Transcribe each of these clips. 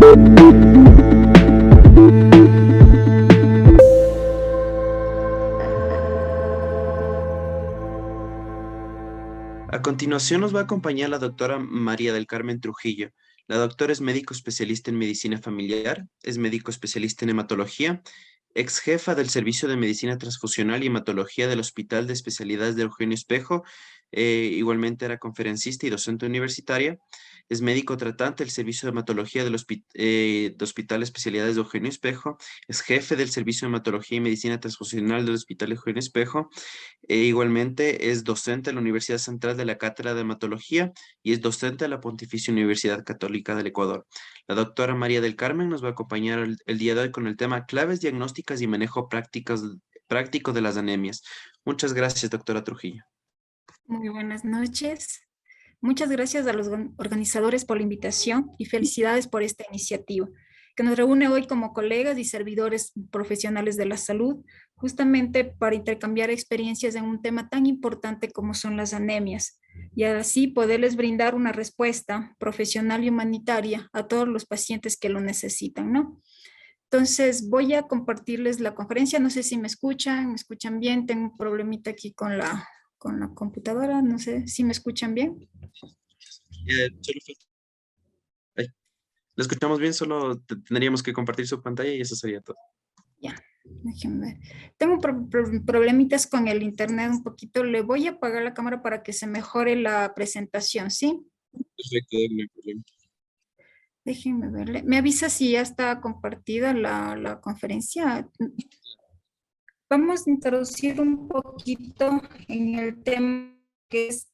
A continuación nos va a acompañar la doctora María del Carmen Trujillo. La doctora es médico especialista en medicina familiar, es médico especialista en hematología, ex jefa del Servicio de Medicina Transfusional y Hematología del Hospital de Especialidades de Eugenio Espejo, igualmente era conferencista y docente universitaria, es médico tratante del Servicio de Hematología de Hospital de Especialidades de Eugenio Espejo, es jefe del Servicio de Hematología y Medicina Transfusional del Hospital Eugenio Espejo, igualmente es docente de la Universidad Central de la Cátedra de Hematología y es docente de la Pontificia Universidad Católica del Ecuador. La doctora María del Carmen nos va a acompañar el día de hoy con el tema claves diagnósticas y manejo práctico de las anemias. Muchas gracias, doctora Trujillo. Muy buenas noches. Muchas gracias a los organizadores por la invitación y felicidades por esta iniciativa, que nos reúne hoy como colegas y servidores profesionales de la salud, justamente para intercambiar experiencias en un tema tan importante como son las anemias, y así poderles brindar una respuesta profesional y humanitaria a todos los pacientes que lo necesitan, ¿no? Entonces voy a compartirles la conferencia, no sé si me escuchan bien, tengo un problemita aquí con la computadora, no sé si me escuchan bien. Ay, lo escuchamos bien, solo tendríamos que compartir su pantalla y eso sería todo. Ya, déjenme ver. Tengo problemitas con el internet un poquito, le voy a apagar la cámara para que se mejore la presentación, ¿sí? Perfecto, no hay problema. Déjenme verle. ¿Me avisa si ya está compartida la conferencia? Vamos a introducir un poquito en el tema que es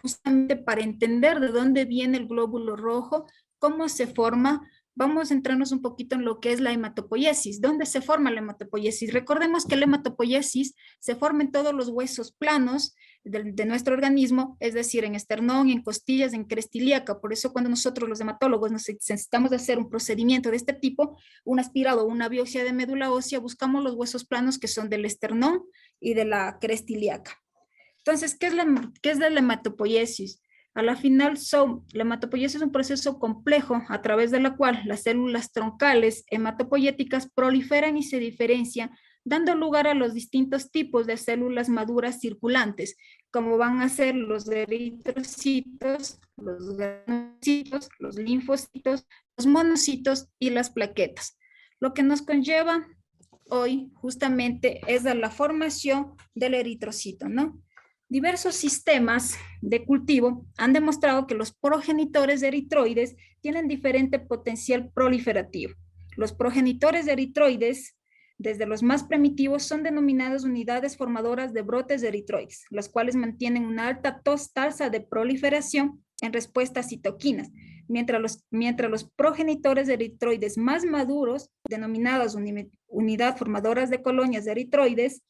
justamente para entender de dónde viene el glóbulo rojo, cómo se forma. Vamos a centrarnos un poquito en lo que es la hematopoiesis. ¿Dónde se forma la hematopoiesis? Recordemos que la hematopoiesis se forma en todos los huesos planos de nuestro organismo, es decir, en esternón, en costillas, en cresta ilíaca. Por eso cuando nosotros los hematólogos necesitamos hacer un procedimiento de este tipo, un aspirado o una biopsia de médula ósea, buscamos los huesos planos que son del esternón y de la cresta ilíaca. Entonces, ¿qué es la hematopoiesis? A la final, la hematopoiesis es un proceso complejo a través de la cual las células troncales hematopoyéticas proliferan y se diferencian, dando lugar a los distintos tipos de células maduras circulantes, como van a ser los eritrocitos, los granulocitos, los linfocitos, los monocitos y las plaquetas. Lo que nos conlleva hoy justamente es la formación del eritrocito, ¿no? Diversos sistemas de cultivo han demostrado que los progenitores de eritroides tienen diferente potencial proliferativo. Los progenitores de eritroides, desde los más primitivos, son denominadas unidades formadoras de brotes de eritroides, las cuales mantienen una alta tasa de proliferación en respuesta a citoquinas, mientras los progenitores de eritroides más maduros, denominadas unidad formadoras de colonias de eritroides,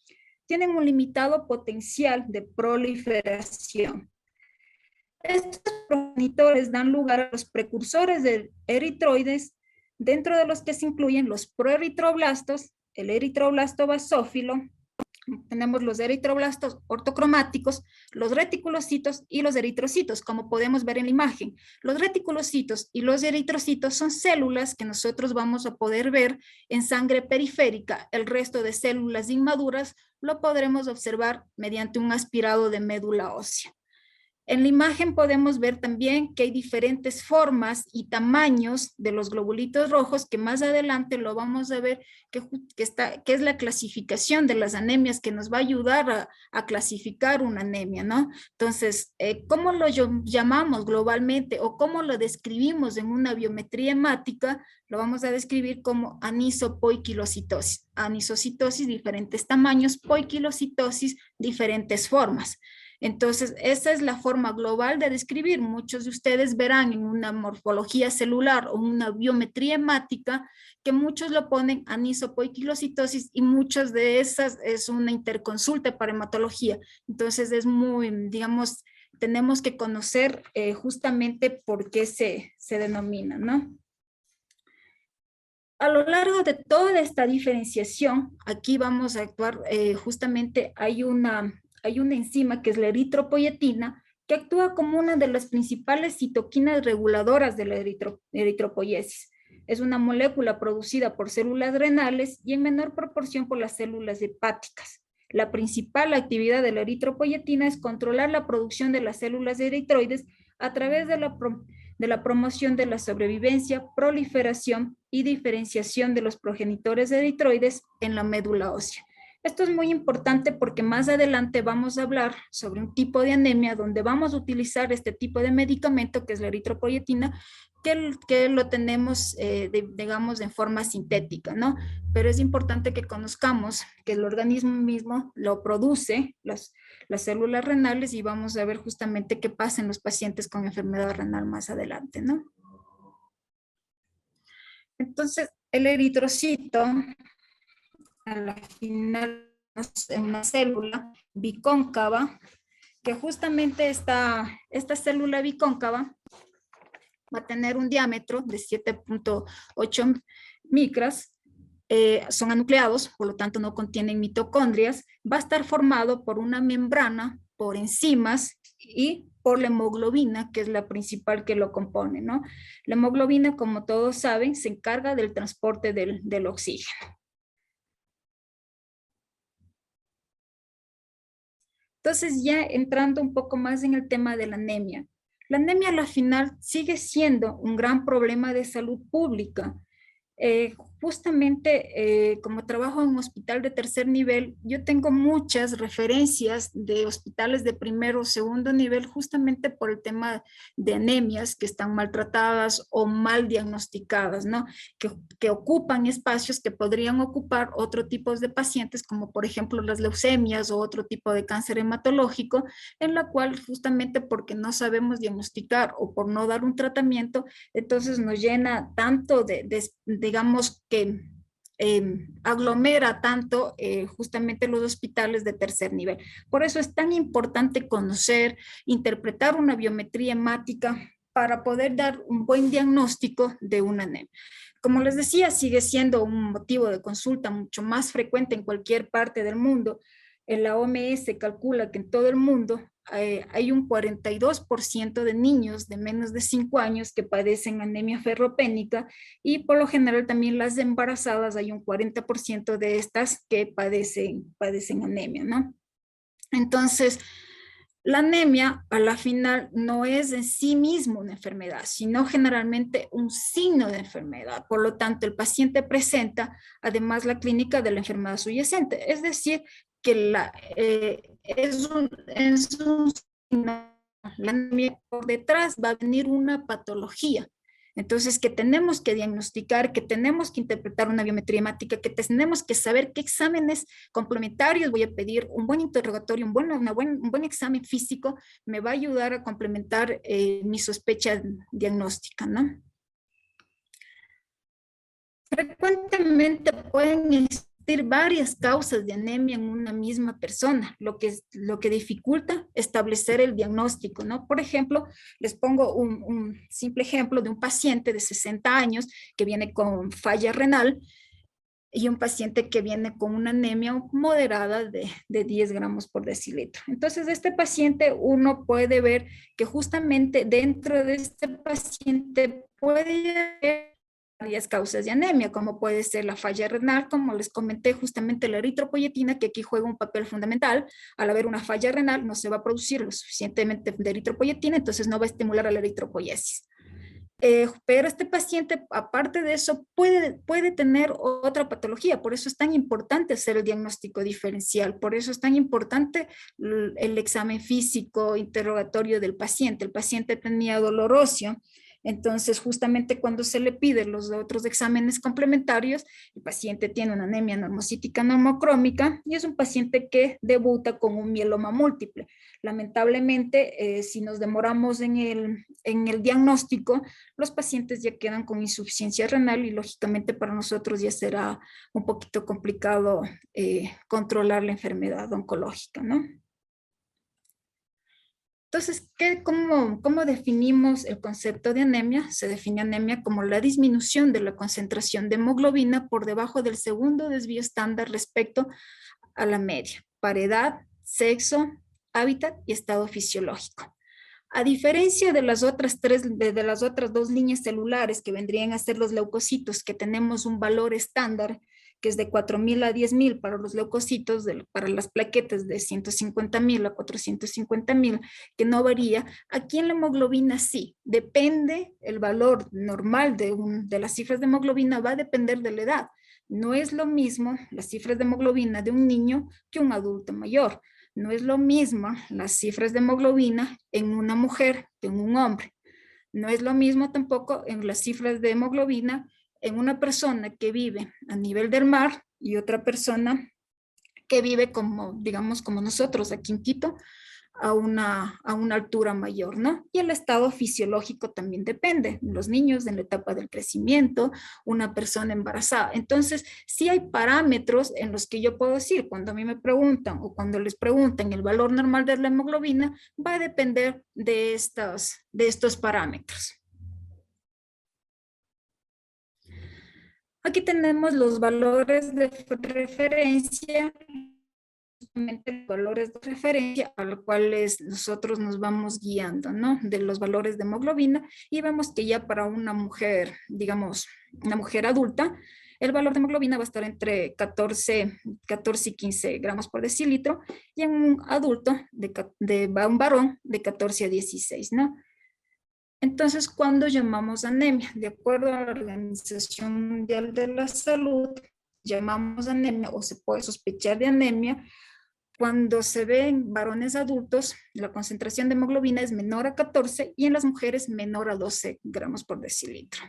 tienen un limitado potencial de proliferación. Estos progenitores dan lugar a los precursores de eritroides, dentro de los que se incluyen los proeritroblastos, el eritroblasto basófilo, tenemos los eritroblastos ortocromáticos, los reticulocitos y los eritrocitos, como podemos ver en la imagen. Los reticulocitos y los eritrocitos son células que nosotros vamos a poder ver en sangre periférica. El resto de células inmaduras lo podremos observar mediante un aspirado de médula ósea. En la imagen podemos ver también que hay diferentes formas y tamaños de los globulitos rojos, que más adelante lo vamos a ver, que es la clasificación de las anemias, que nos va a ayudar a clasificar una anemia, ¿no? Entonces, ¿cómo lo llamamos globalmente o cómo lo describimos en una biometría hemática? Lo vamos a describir como anisopoiquilocitosis. Anisocitosis, diferentes tamaños; poiquilocitosis, diferentes formas. Entonces, esa es la forma global de describir. Muchos de ustedes verán en una morfología celular o una biometría hemática que muchos lo ponen anisopoiquilocitosis y muchas de esas es una interconsulta para hematología. Entonces, es muy, digamos, tenemos que conocer justamente por qué se denomina, ¿no? A lo largo de toda esta diferenciación, aquí vamos a actuar, justamente hay una enzima que es la eritropoyetina, que actúa como una de las principales citoquinas reguladoras de la eritropoiesis. Es una molécula producida por células renales y en menor proporción por las células hepáticas. La principal actividad de la eritropoyetina es controlar la producción de las células eritroides a través de la promoción de la sobrevivencia, proliferación y diferenciación de los progenitores eritroides en la médula ósea. Esto es muy importante porque más adelante vamos a hablar sobre un tipo de anemia donde vamos a utilizar este tipo de medicamento que es la eritropoyetina, que lo tenemos, digamos, en forma sintética, ¿no? Pero es importante que conozcamos que el organismo mismo lo produce, las células renales, y vamos a ver justamente qué pasa en los pacientes con enfermedad renal más adelante, ¿no? Entonces, el eritrocito, a la final, es una célula bicóncava, que justamente esta célula bicóncava va a tener un diámetro de 7.8 micras, son anucleados, por lo tanto no contienen mitocondrias, va a estar formado por una membrana, por enzimas y por la hemoglobina, que es la principal que lo compone, ¿no? La hemoglobina, como todos saben, se encarga del transporte del oxígeno. Entonces, ya entrando un poco más en el tema de la anemia. La anemia a la final sigue siendo un gran problema de salud pública. Justamente como trabajo en un hospital de tercer nivel, yo tengo muchas referencias de hospitales de primero o segundo nivel justamente por el tema de anemias que están maltratadas o mal diagnosticadas, ¿no? Que ocupan espacios que podrían ocupar otro tipo de pacientes, como por ejemplo las leucemias o otro tipo de cáncer hematológico, en la cual justamente porque no sabemos diagnosticar o por no dar un tratamiento, entonces nos llena tanto digamos que aglomera tanto justamente los hospitales de tercer nivel. Por eso es tan importante conocer, interpretar una biometría hemática para poder dar un buen diagnóstico de una anemia. Como les decía, sigue siendo un motivo de consulta mucho más frecuente en cualquier parte del mundo. En la OMS calcula que en todo el mundo hay un 42% de niños de menos de 5 años que padecen anemia ferropénica, y por lo general también las embarazadas hay un 40% de estas que padecen anemia, ¿no? Entonces, la anemia a la final no es en sí mismo una enfermedad, sino generalmente un signo de enfermedad. Por lo tanto, el paciente presenta además la clínica de la enfermedad subyacente, es decir, que es un signo, la anemia, por detrás va a venir una patología. Entonces, que tenemos que diagnosticar, que tenemos que interpretar una biometría hemática, que tenemos que saber qué exámenes complementarios voy a pedir, un buen interrogatorio, un buen examen físico, me va a ayudar a complementar mi sospecha diagnóstica, ¿no? Frecuentemente pueden existir varias causas de anemia en una misma persona, lo que dificulta establecer el diagnóstico, ¿no? Por ejemplo, les pongo un simple ejemplo de un paciente de 60 años que viene con falla renal y un paciente que viene con una anemia moderada de 10 gramos por decilitro. Entonces, este paciente uno puede ver que justamente dentro de este paciente puede haber varias causas de anemia, como puede ser la falla renal, como les comenté, justamente la eritropoyetina, que aquí juega un papel fundamental. Al haber una falla renal, no se va a producir lo suficientemente de eritropoyetina, entonces no va a estimular a la eritropoiesis. Pero este paciente, aparte de eso, puede tener otra patología. Por eso es tan importante hacer el diagnóstico diferencial. Por eso es tan importante el examen físico, interrogatorio del paciente. El paciente tenía dolor óseo. Entonces, justamente cuando se le piden los otros exámenes complementarios, el paciente tiene una anemia normocítica normocrómica y es un paciente que debuta con un mieloma múltiple. Lamentablemente, si nos demoramos en el diagnóstico, los pacientes ya quedan con insuficiencia renal y lógicamente para nosotros ya será un poquito complicado controlar la enfermedad oncológica, ¿no? Entonces, ¿cómo definimos el concepto de anemia? Se define anemia como la disminución de la concentración de hemoglobina por debajo del segundo desvío estándar respecto a la media, para edad, sexo, hábitat y estado fisiológico. A diferencia de las otras de las otras dos líneas celulares que vendrían a ser los leucocitos, que tenemos un valor estándar que es de 4.000 a 10.000 para los leucocitos, para las plaquetas de 150.000 a 450.000, que no varía. Aquí en la hemoglobina sí, depende el valor normal de las cifras de hemoglobina, va a depender de la edad. No es lo mismo las cifras de hemoglobina de un niño que un adulto mayor. No es lo mismo las cifras de hemoglobina en una mujer que en un hombre. No es lo mismo tampoco en las cifras de hemoglobina en una persona que vive a nivel del mar y otra persona que vive como, digamos, como nosotros aquí en Quito, a una altura mayor, ¿no? Y el estado fisiológico también depende. Los niños en la etapa del crecimiento, una persona embarazada. Entonces, sí hay parámetros en los que yo puedo decir, cuando a mí me preguntan o cuando les preguntan el valor normal de la hemoglobina, va a depender de estos parámetros. Aquí tenemos los valores de referencia, justamente los valores de referencia a los cuales nosotros nos vamos guiando, ¿no? De los valores de hemoglobina, y vemos que ya para una mujer, digamos, una mujer adulta, el valor de hemoglobina va a estar entre 14 y 15 gramos por decilitro, y en un adulto, un varón, de 14 a 16, ¿no? Entonces, ¿cuándo llamamos anemia? De acuerdo a la Organización Mundial de la Salud, llamamos anemia o se puede sospechar de anemia cuando se ve en varones adultos la concentración de hemoglobina es menor a 14 y en las mujeres menor a 12 gramos por decilitro.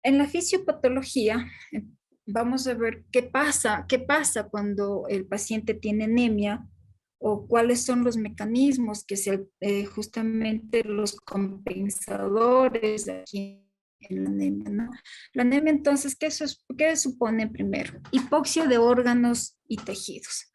En la fisiopatología, vamos a ver qué pasa cuando el paciente tiene anemia o cuáles son los mecanismos que justamente los compensadores aquí en la anemia, ¿no? La anemia, entonces, ¿qué supone primero? Hipoxia de órganos y tejidos.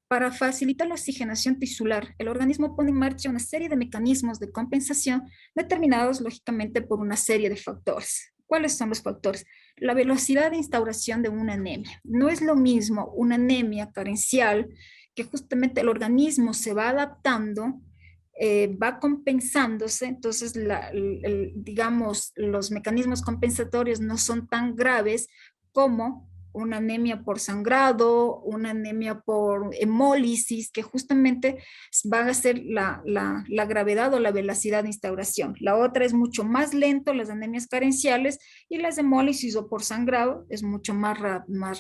Para facilitar la oxigenación tisular, el organismo pone en marcha una serie de mecanismos de compensación determinados, lógicamente, por una serie de factores. ¿Cuáles son los factores? La velocidad de instauración de una anemia. No es lo mismo una anemia carencial, que justamente el organismo se va adaptando, va compensándose, entonces digamos, los mecanismos compensatorios no son tan graves como una anemia por sangrado, una anemia por hemólisis, que justamente van a ser la gravedad o la velocidad de instauración. La otra es mucho más lento, las anemias carenciales, y las hemólisis o por sangrado es mucho más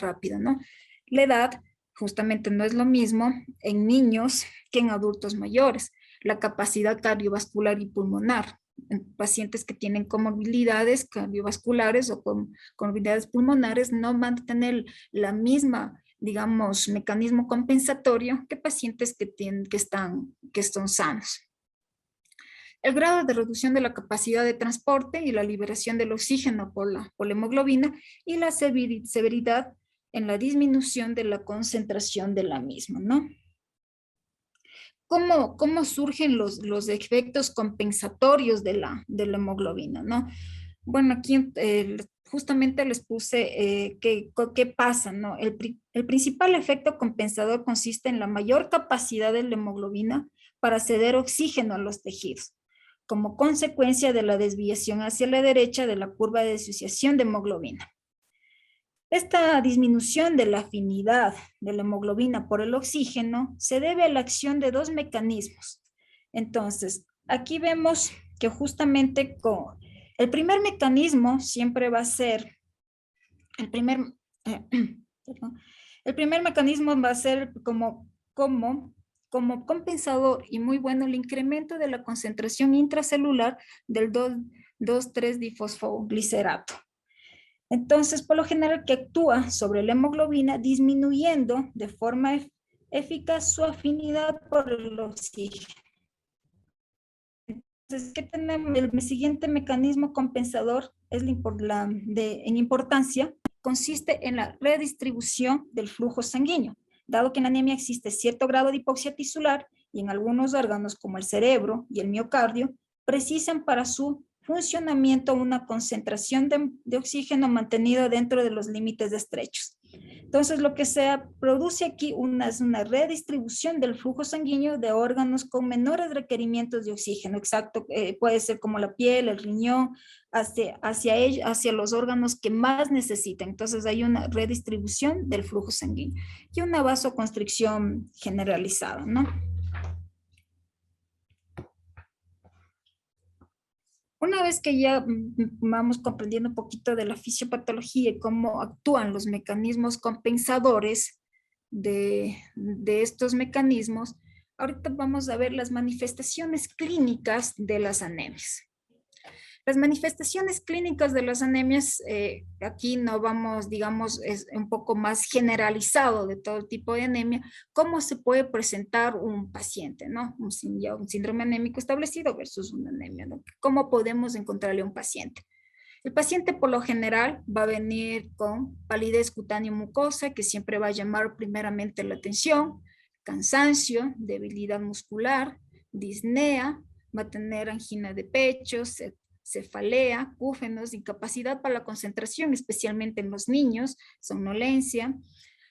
rápida, ¿no? La edad justamente no es lo mismo en niños que en adultos mayores. La capacidad cardiovascular y pulmonar en pacientes que tienen comorbilidades cardiovasculares o comorbilidades pulmonares no van a tener la misma, digamos, mecanismo compensatorio que pacientes que están sanos. El grado de reducción de la capacidad de transporte y la liberación del oxígeno por la hemoglobina, y la severidad en la disminución de la concentración de la misma, ¿no? ¿Cómo surgen los efectos compensatorios de la hemoglobina, ¿no? Bueno, aquí justamente les puse qué pasa, ¿no? El principal efecto compensador consiste en la mayor capacidad de la hemoglobina para ceder oxígeno a los tejidos, como consecuencia de la desviación hacia la derecha de la curva de disociación de hemoglobina. Esta disminución de la afinidad de la hemoglobina por el oxígeno se debe a la acción de dos mecanismos. Entonces, aquí vemos que justamente el primer mecanismo siempre va a ser, el primer mecanismo va a ser como compensador y muy bueno el incremento de la concentración intracelular del 2,3-difosfoglicerato. Entonces, por lo general, que actúa sobre la hemoglobina disminuyendo de forma eficaz su afinidad por el oxígeno. Entonces, ¿qué tenemos? El siguiente mecanismo compensador en importancia consiste en la redistribución del flujo sanguíneo. Dado que en la anemia existe cierto grado de hipoxia tisular y en algunos órganos como el cerebro y el miocardio precisan para su funcionamiento una concentración de oxígeno mantenida dentro de los límites estrechos. Entonces, lo que se produce aquí es una redistribución del flujo sanguíneo de órganos con menores requerimientos de oxígeno, exacto, puede ser como la piel, el riñón, hacia los órganos que más necesitan. Entonces, hay una redistribución del flujo sanguíneo y una vasoconstricción generalizada, ¿no? Una vez que ya vamos comprendiendo un poquito de la fisiopatología y cómo actúan los mecanismos compensadores de estos mecanismos, ahorita vamos a ver las manifestaciones clínicas de las anemias. Las manifestaciones clínicas de las anemias, aquí no vamos, digamos, es un poco más generalizado de todo tipo de anemia, cómo se puede presentar un paciente, ¿no? Un síndrome anémico establecido versus una anemia, ¿no? ¿Cómo podemos encontrarle a un paciente? El paciente por lo general va a venir con palidez cutánea mucosa, que siempre va a llamar primeramente la atención, cansancio, debilidad muscular, disnea, va a tener angina de pecho, cefalea, cúfenos, incapacidad para la concentración, especialmente en los niños, somnolencia,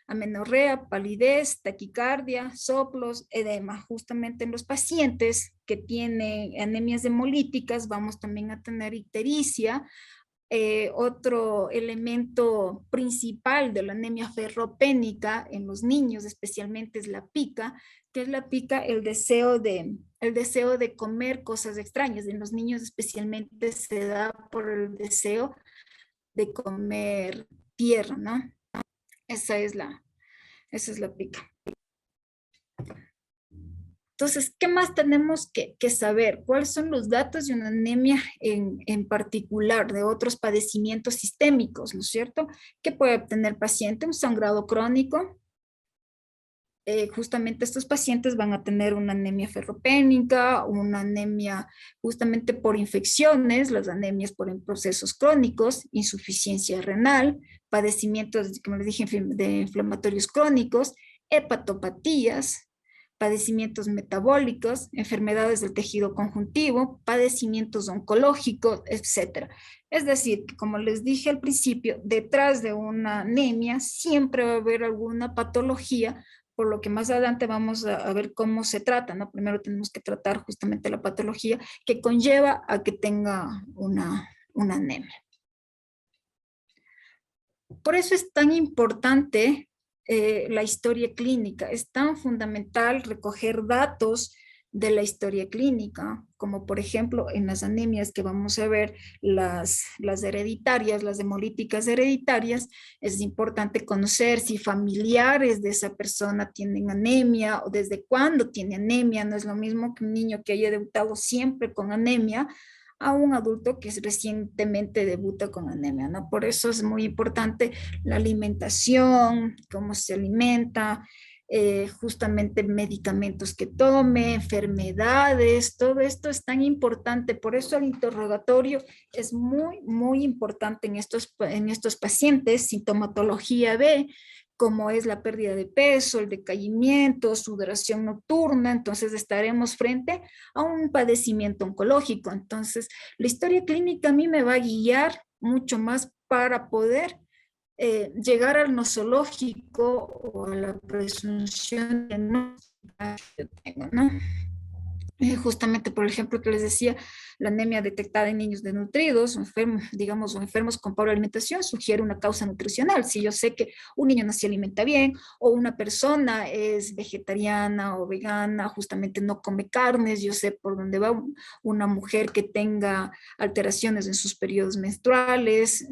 amenorrea, palidez, taquicardia, soplos, edema. Justamente en los pacientes que tienen anemias hemolíticas vamos también a tener ictericia. Otro elemento principal de la anemia ferropénica en los niños especialmente es la pica, que es la pica, el deseo de comer cosas extrañas. En los niños especialmente se da por el deseo de comer tierra, ¿no? Esa es la pica. Entonces, ¿qué más tenemos que saber? ¿Cuáles son los datos de una anemia en particular, de otros padecimientos sistémicos, ¿no es cierto? ¿Qué puede obtener el paciente? Un sangrado crónico. Justamente estos pacientes van a tener una anemia ferropénica, una anemia justamente por infecciones, las anemias por procesos crónicos, insuficiencia renal, padecimientos, como les dije, de inflamatorios crónicos, hepatopatías, padecimientos metabólicos, enfermedades del tejido conjuntivo, padecimientos oncológicos, etcétera. Es decir, como les dije al principio, detrás de una anemia siempre va a haber alguna patología, por lo que más adelante vamos a ver cómo se trata, ¿no? Primero tenemos que tratar justamente la patología que conlleva a que tenga una anemia. Por eso es tan importante la historia clínica, es tan fundamental recoger datos de la historia clínica, como por ejemplo en las anemias que vamos a ver, las hereditarias, las hemolíticas hereditarias, es importante conocer si familiares de esa persona tienen anemia o desde cuándo tiene anemia. No es lo mismo que un niño que haya debutado siempre con anemia a un adulto que recientemente debuta con anemia, ¿no? Por eso es muy importante la alimentación, cómo se alimenta, justamente medicamentos que tome, enfermedades, todo esto es tan importante. Por eso el interrogatorio es muy, muy importante en estos pacientes, sintomatología B, como es la pérdida de peso, el decaimiento, sudoración nocturna. Entonces estaremos frente a un padecimiento oncológico. Entonces, la historia clínica a mí me va a guiar mucho más para poder llegar al nosológico o a la presunción de no tengo, ¿no? Justamente por el ejemplo que les decía, la anemia detectada en niños desnutridos o enfermos, digamos, o enfermos con pobre alimentación sugiere una causa nutricional. Si yo sé que un niño no se alimenta bien o una persona es vegetariana o vegana, justamente no come carnes, yo sé por dónde va una mujer que tenga alteraciones en sus periodos menstruales,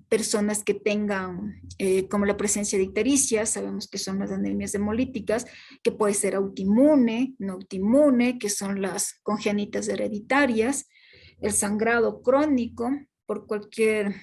personas que tengan como la presencia de ictericia, sabemos que son las anemias hemolíticas, que puede ser autoinmune, no autoinmune, que son las congénitas hereditarias, el sangrado crónico por cualquier,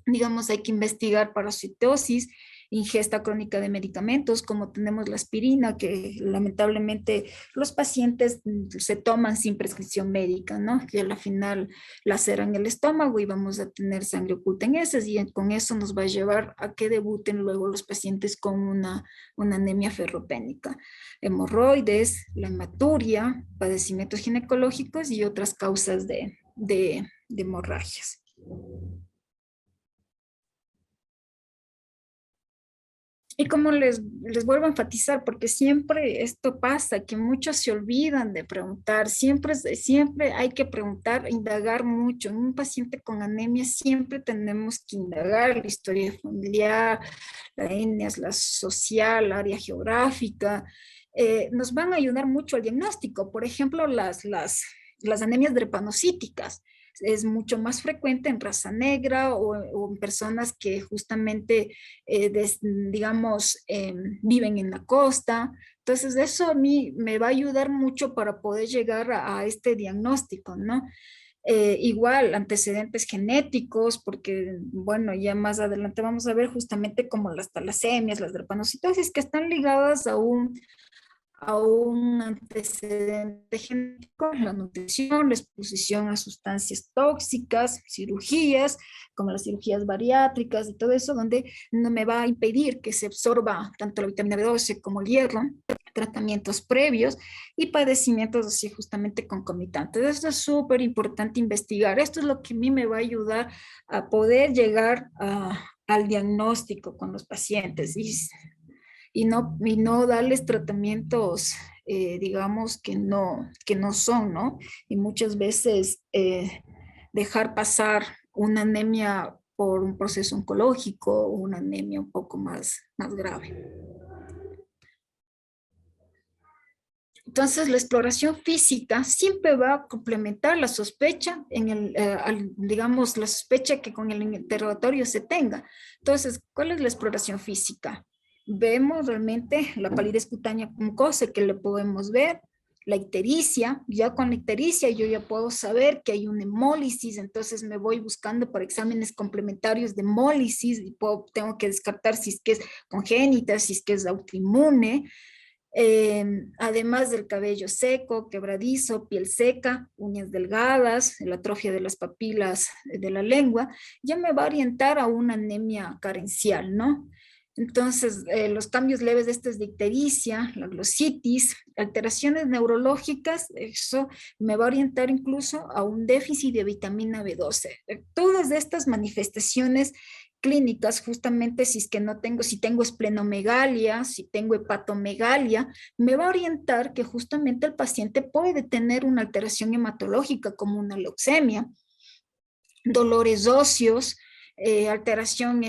digamos, hay que investigar parasitosis, ingesta crónica de medicamentos, como tenemos la aspirina, que lamentablemente los pacientes se toman sin prescripción médica, ¿no? Que a la final laceran el estómago y vamos a tener sangre oculta en esas, y con eso nos va a llevar a que debuten luego los pacientes con una anemia ferropénica. Hemorroides, la hematuria, padecimientos ginecológicos y otras causas de hemorragias. Y como les vuelvo a enfatizar, porque siempre esto pasa, que muchos se olvidan de preguntar, siempre hay que preguntar, indagar mucho. En un paciente con anemia siempre tenemos que indagar la historia familiar, la etnia, la social, la área geográfica. Nos van a ayudar mucho al diagnóstico. Por ejemplo, las anemias drepanocíticas es mucho más frecuente en raza negra o en personas que justamente, digamos, viven en la costa. Entonces, eso a mí me va a ayudar mucho para poder llegar a este diagnóstico, ¿no? Igual, antecedentes genéticos, porque, bueno, ya más adelante vamos a ver justamente como las talasemias, las drepanocitosis, que están ligadas a un antecedente genético, la nutrición, la exposición a sustancias tóxicas, cirugías, como las cirugías bariátricas y todo eso, donde no me va a impedir que se absorba tanto la vitamina B12 como el hierro, tratamientos previos y padecimientos así justamente concomitantes. Esto es súper importante investigar. Esto es lo que a mí me va a ayudar a poder llegar al diagnóstico con los pacientes y no darles tratamientos, digamos, que no son, ¿no? Y muchas veces dejar pasar una anemia por un proceso oncológico o una anemia un poco más grave. Entonces, la exploración física siempre va a complementar la sospecha digamos, la sospecha que con el interrogatorio se tenga. Entonces, ¿cuál es la exploración física? Vemos realmente la palidez cutánea mucosa que le podemos ver, la ictericia, ya con la ictericia yo ya puedo saber que hay una hemólisis, entonces me voy buscando por exámenes complementarios de hemólisis y tengo que descartar si es que es congénita, si es que es autoinmune, además del cabello seco, quebradizo, piel seca, uñas delgadas, la atrofia de las papilas de la lengua, ya me va a orientar a una anemia carencial, ¿no? Entonces, los cambios leves de estas de ictericia, la glositis, alteraciones neurológicas, eso me va a orientar incluso a un déficit de vitamina B12. Todas estas manifestaciones clínicas, justamente si es que no tengo, si tengo esplenomegalia, si tengo hepatomegalia, me va a orientar que justamente el paciente puede tener una alteración hematológica como una leucemia, dolores óseos, alteración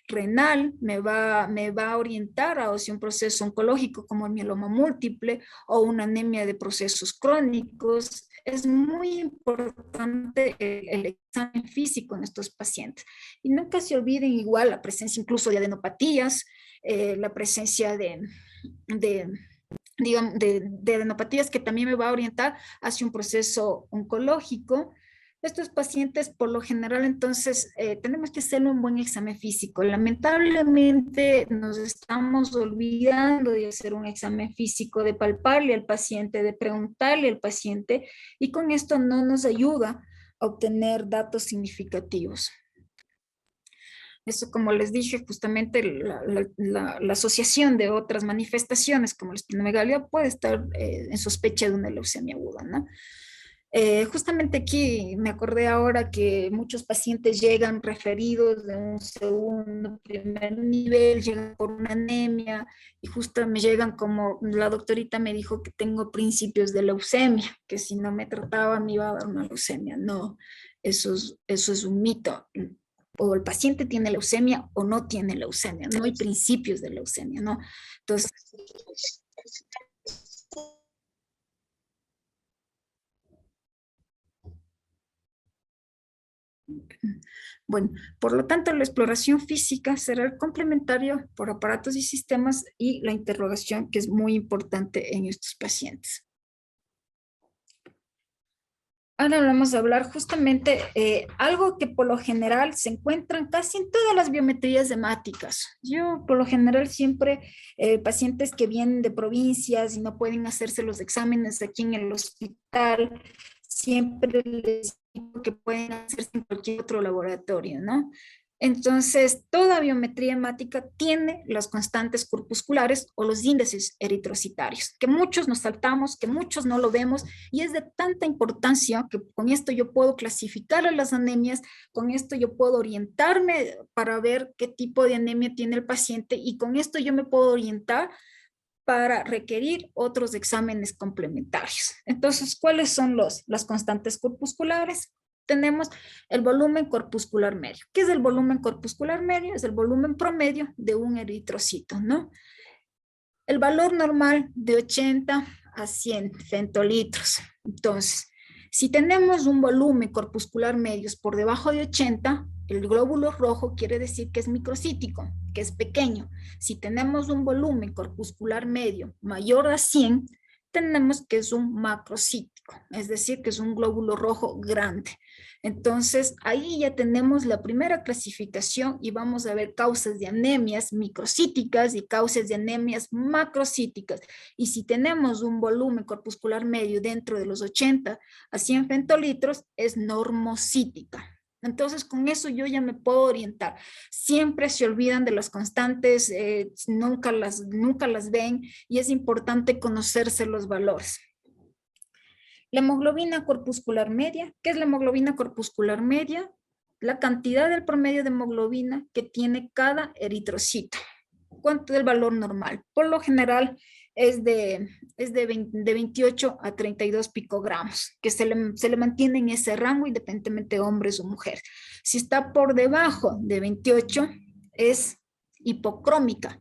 renal, me va a orientar hacia un proceso oncológico como el mieloma múltiple o una anemia de procesos crónicos. Es muy importante el examen físico en estos pacientes. Y nunca se olviden igual la presencia incluso de adenopatías, la presencia de digamos, de adenopatías que también me va a orientar hacia un proceso oncológico. Estos pacientes, por lo general, entonces, tenemos que hacerle un buen examen físico. Lamentablemente, nos estamos olvidando de hacer un examen físico, de palparle al paciente, de preguntarle al paciente, y con esto no nos ayuda a obtener datos significativos. Eso, como les dije, justamente la asociación de otras manifestaciones como la esplenomegalia puede estar en sospecha de una leucemia aguda, ¿no? Justamente aquí me acordé ahora que muchos pacientes llegan referidos de un segundo, primer nivel, llegan por una anemia y justo me llegan como la doctorita me dijo que tengo principios de leucemia, que si no me trataba me iba a dar una leucemia. No, eso es un mito. O el paciente tiene leucemia o no tiene leucemia, no hay principios de leucemia, ¿no? Entonces, bueno, por lo tanto, la exploración física será el complementario por aparatos y sistemas y la interrogación que es muy importante en estos pacientes. Ahora vamos a hablar justamente algo que por lo general se encuentran casi en todas las biometrías hemáticas. Yo por lo general siempre pacientes que vienen de provincias y no pueden hacerse los exámenes aquí en el hospital, siempre les digo que pueden hacerse en cualquier otro laboratorio, ¿no? Entonces, toda biometría hemática tiene las constantes corpusculares o los índices eritrocitarios, que muchos nos saltamos, que muchos no lo vemos, y es de tanta importancia que con esto yo puedo clasificar a las anemias, con esto yo puedo orientarme para ver qué tipo de anemia tiene el paciente, y con esto yo me puedo orientar para requerir otros exámenes complementarios. Entonces, ¿cuáles son las constantes corpusculares? Tenemos el volumen corpuscular medio. ¿Qué es el volumen corpuscular medio? Es el volumen promedio de un eritrocito, ¿no? El valor normal de 80 a 100 centilitros. Entonces, si tenemos un volumen corpuscular medio por debajo de 80, el glóbulo rojo quiere decir que es microcítico, que es pequeño. Si tenemos un volumen corpuscular medio mayor a 100, tenemos que es un macrocítico, es decir, que es un glóbulo rojo grande. Entonces, ahí ya tenemos la primera clasificación y vamos a ver causas de anemias microcíticas y causas de anemias macrocíticas. Y si tenemos un volumen corpuscular medio dentro de los 80 a 100 centilitros, es normocítica. Entonces, con eso yo ya me puedo orientar. Siempre se olvidan de las constantes, nunca las ven, y es importante conocerse los valores. La hemoglobina corpuscular media. ¿Qué es la hemoglobina corpuscular media? La cantidad del promedio de hemoglobina que tiene cada eritrocito. ¿Cuánto es el valor normal? Por lo general es de 28 a 32 picogramos, que se le mantiene en ese rango independientemente de hombres o mujeres. Si está por debajo de 28, es hipocrómica.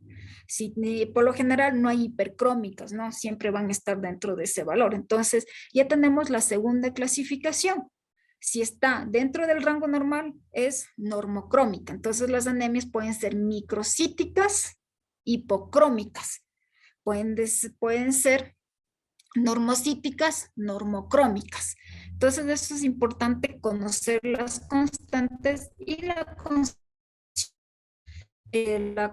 Si, por lo general no hay hipercrómicas, ¿no? Siempre van a estar dentro de ese valor. Entonces, ya tenemos la segunda clasificación. Si está dentro del rango normal, es normocrómica. Entonces, las anemias pueden ser microcíticas, hipocrómicas. Pueden ser normocíticas, normocrómicas. Entonces, eso es importante conocer las constantes y la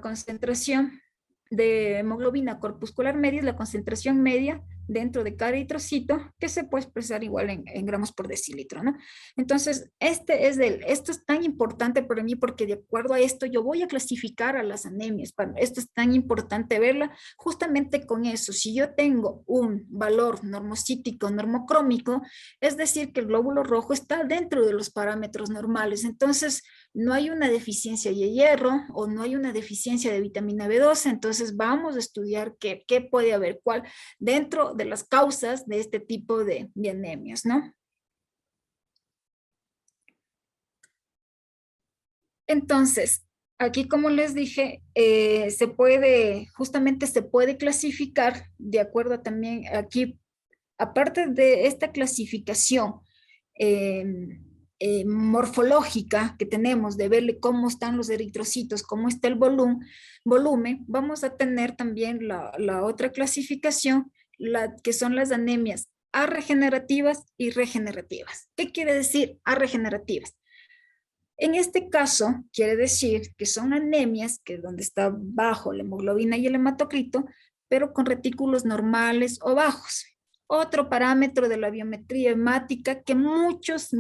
concentración de hemoglobina corpuscular media es la concentración media dentro de cada eritrocito, que se puede expresar igual en gramos por decilitro, ¿no? Entonces, esto es tan importante para mí porque de acuerdo a esto yo voy a clasificar a las anemias. Esto es tan importante verla justamente con eso. Si yo tengo un valor normocítico, normocrómico, es decir, que el glóbulo rojo está dentro de los parámetros normales. Entonces, no hay una deficiencia de hierro o no hay una deficiencia de vitamina B12, entonces vamos a estudiar qué puede haber, cuál dentro de las causas de este tipo de anemias, ¿no? Entonces, aquí como les dije, justamente se puede clasificar de acuerdo también aquí, aparte de esta clasificación, eh, morfológica que tenemos de verle cómo están los eritrocitos, cómo está el volumen, vamos a tener también la otra clasificación, que son las anemias arregenerativas y regenerativas. ¿Qué quiere decir arregenerativas? En este caso, quiere decir que son anemias que donde está bajo la hemoglobina y el hematocrito, pero con retículos normales o bajos. Otro parámetro de la biometría hemática que muchos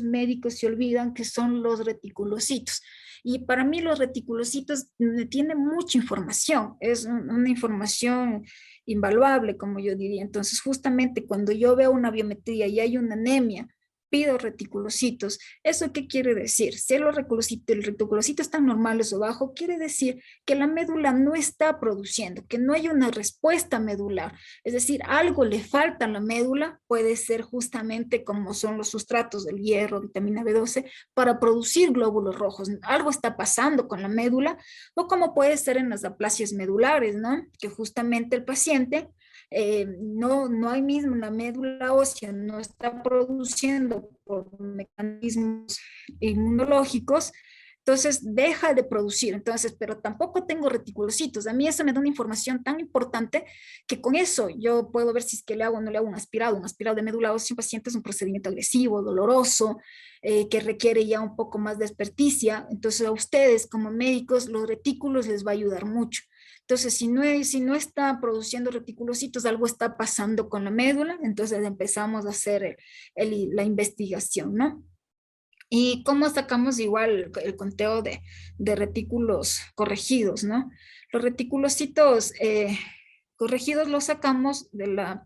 médicos se olvidan, que son los reticulocitos. Y para mí los reticulocitos tienen mucha información, es una información invaluable, como yo diría. Entonces, justamente cuando yo veo una biometría y hay una anemia, pido reticulocitos. ¿Eso qué quiere decir? Si los reticulocitos están normales o bajos, quiere decir que la médula no está produciendo, que no hay una respuesta medular. Es decir, algo le falta a la médula, puede ser justamente como son los sustratos del hierro, vitamina B12, para producir glóbulos rojos. Algo está pasando con la médula, o como puede ser en las aplasias medulares, ¿no? Que justamente el paciente no hay mismo, la médula ósea no está produciendo por mecanismos inmunológicos, entonces deja de producir, entonces, pero tampoco tengo reticulocitos. A mí eso me da una información tan importante que con eso yo puedo ver si es que le hago o no le hago un aspirado. Un aspirado de médula ósea en paciente es un procedimiento agresivo, doloroso, que requiere ya un poco más de experticia. Entonces a ustedes como médicos los retículos les va a ayudar mucho. Entonces, si no está produciendo reticulocitos, algo está pasando con la médula, entonces empezamos a hacer la investigación, ¿no? ¿Y cómo sacamos igual el conteo de retículos corregidos, ¿no? Los reticulocitos corregidos los sacamos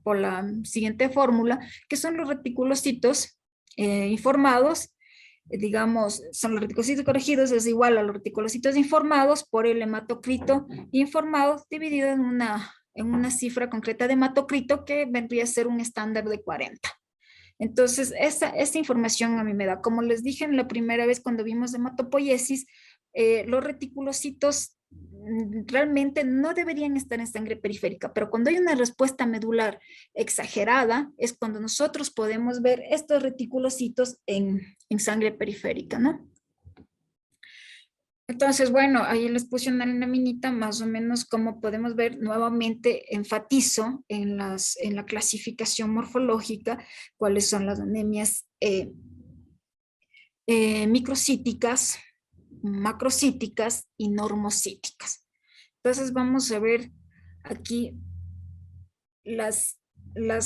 por la siguiente fórmula, que son los reticulocitos informados, digamos, son los reticulocitos corregidos, es igual a los reticulocitos informados por el hematocrito informado dividido en una cifra concreta de hematocrito que vendría a ser un estándar de 40. Entonces, esa información a mí me da. Como les dije en la primera vez cuando vimos hematopoiesis, los reticulocitos realmente no deberían estar en sangre periférica, pero cuando hay una respuesta medular exagerada es cuando nosotros podemos ver estos reticulocitos en sangre periférica, ¿no? Entonces, bueno, ahí les puse una laminita más o menos como podemos ver, nuevamente enfatizo en la clasificación morfológica, cuáles son las anemias microcíticas, macrocíticas y normocíticas. Entonces vamos a ver aquí las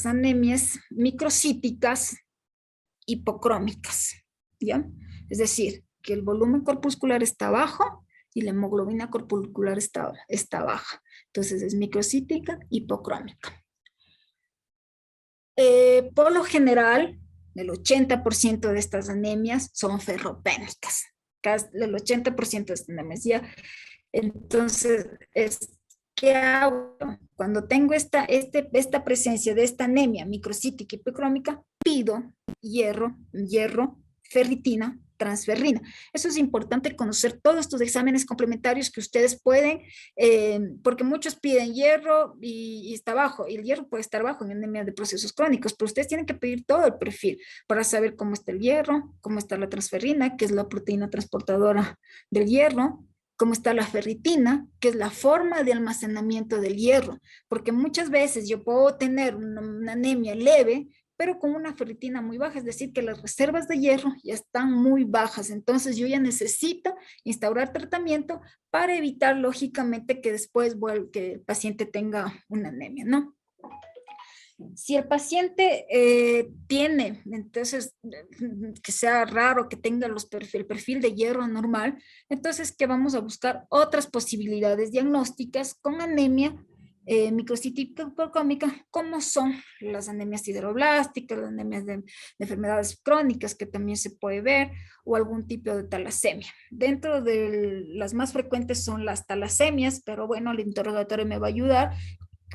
anemias microcíticas hipocrómicas, ¿ya? Es decir, que el volumen corpuscular está bajo y la hemoglobina corpuscular está baja. Entonces es microcítica, hipocrómica. Por lo general, el 80% de estas anemias son ferropénicas. El 80% de estas anemias, ¿ya? Entonces, ¿qué hago? Cuando tengo esta presencia de esta anemia microcítica hipocrómica, pido hierro, ferritina, transferrina. Eso es importante conocer todos estos exámenes complementarios que ustedes pueden, porque muchos piden hierro y está bajo, y el hierro puede estar bajo en anemia de procesos crónicos, pero ustedes tienen que pedir todo el perfil para saber cómo está el hierro, cómo está la transferrina, que es la proteína transportadora del hierro, cómo está la ferritina, que es la forma de almacenamiento del hierro, porque muchas veces yo puedo tener una anemia leve, pero con una ferritina muy baja, es decir, que las reservas de hierro ya están muy bajas, entonces yo ya necesito instaurar tratamiento para evitar, lógicamente, que después que el paciente tenga una anemia, ¿no? Si el paciente tiene, entonces, que sea raro, que tenga el perfil de hierro normal, entonces que vamos a buscar otras posibilidades diagnósticas con anemia microcítica hipocrómica, como son las anemias sideroblásticas, las anemias de enfermedades crónicas que también se puede ver, o algún tipo de talasemia. Dentro de las más frecuentes son las talasemias, pero bueno, el interrogatorio me va a ayudar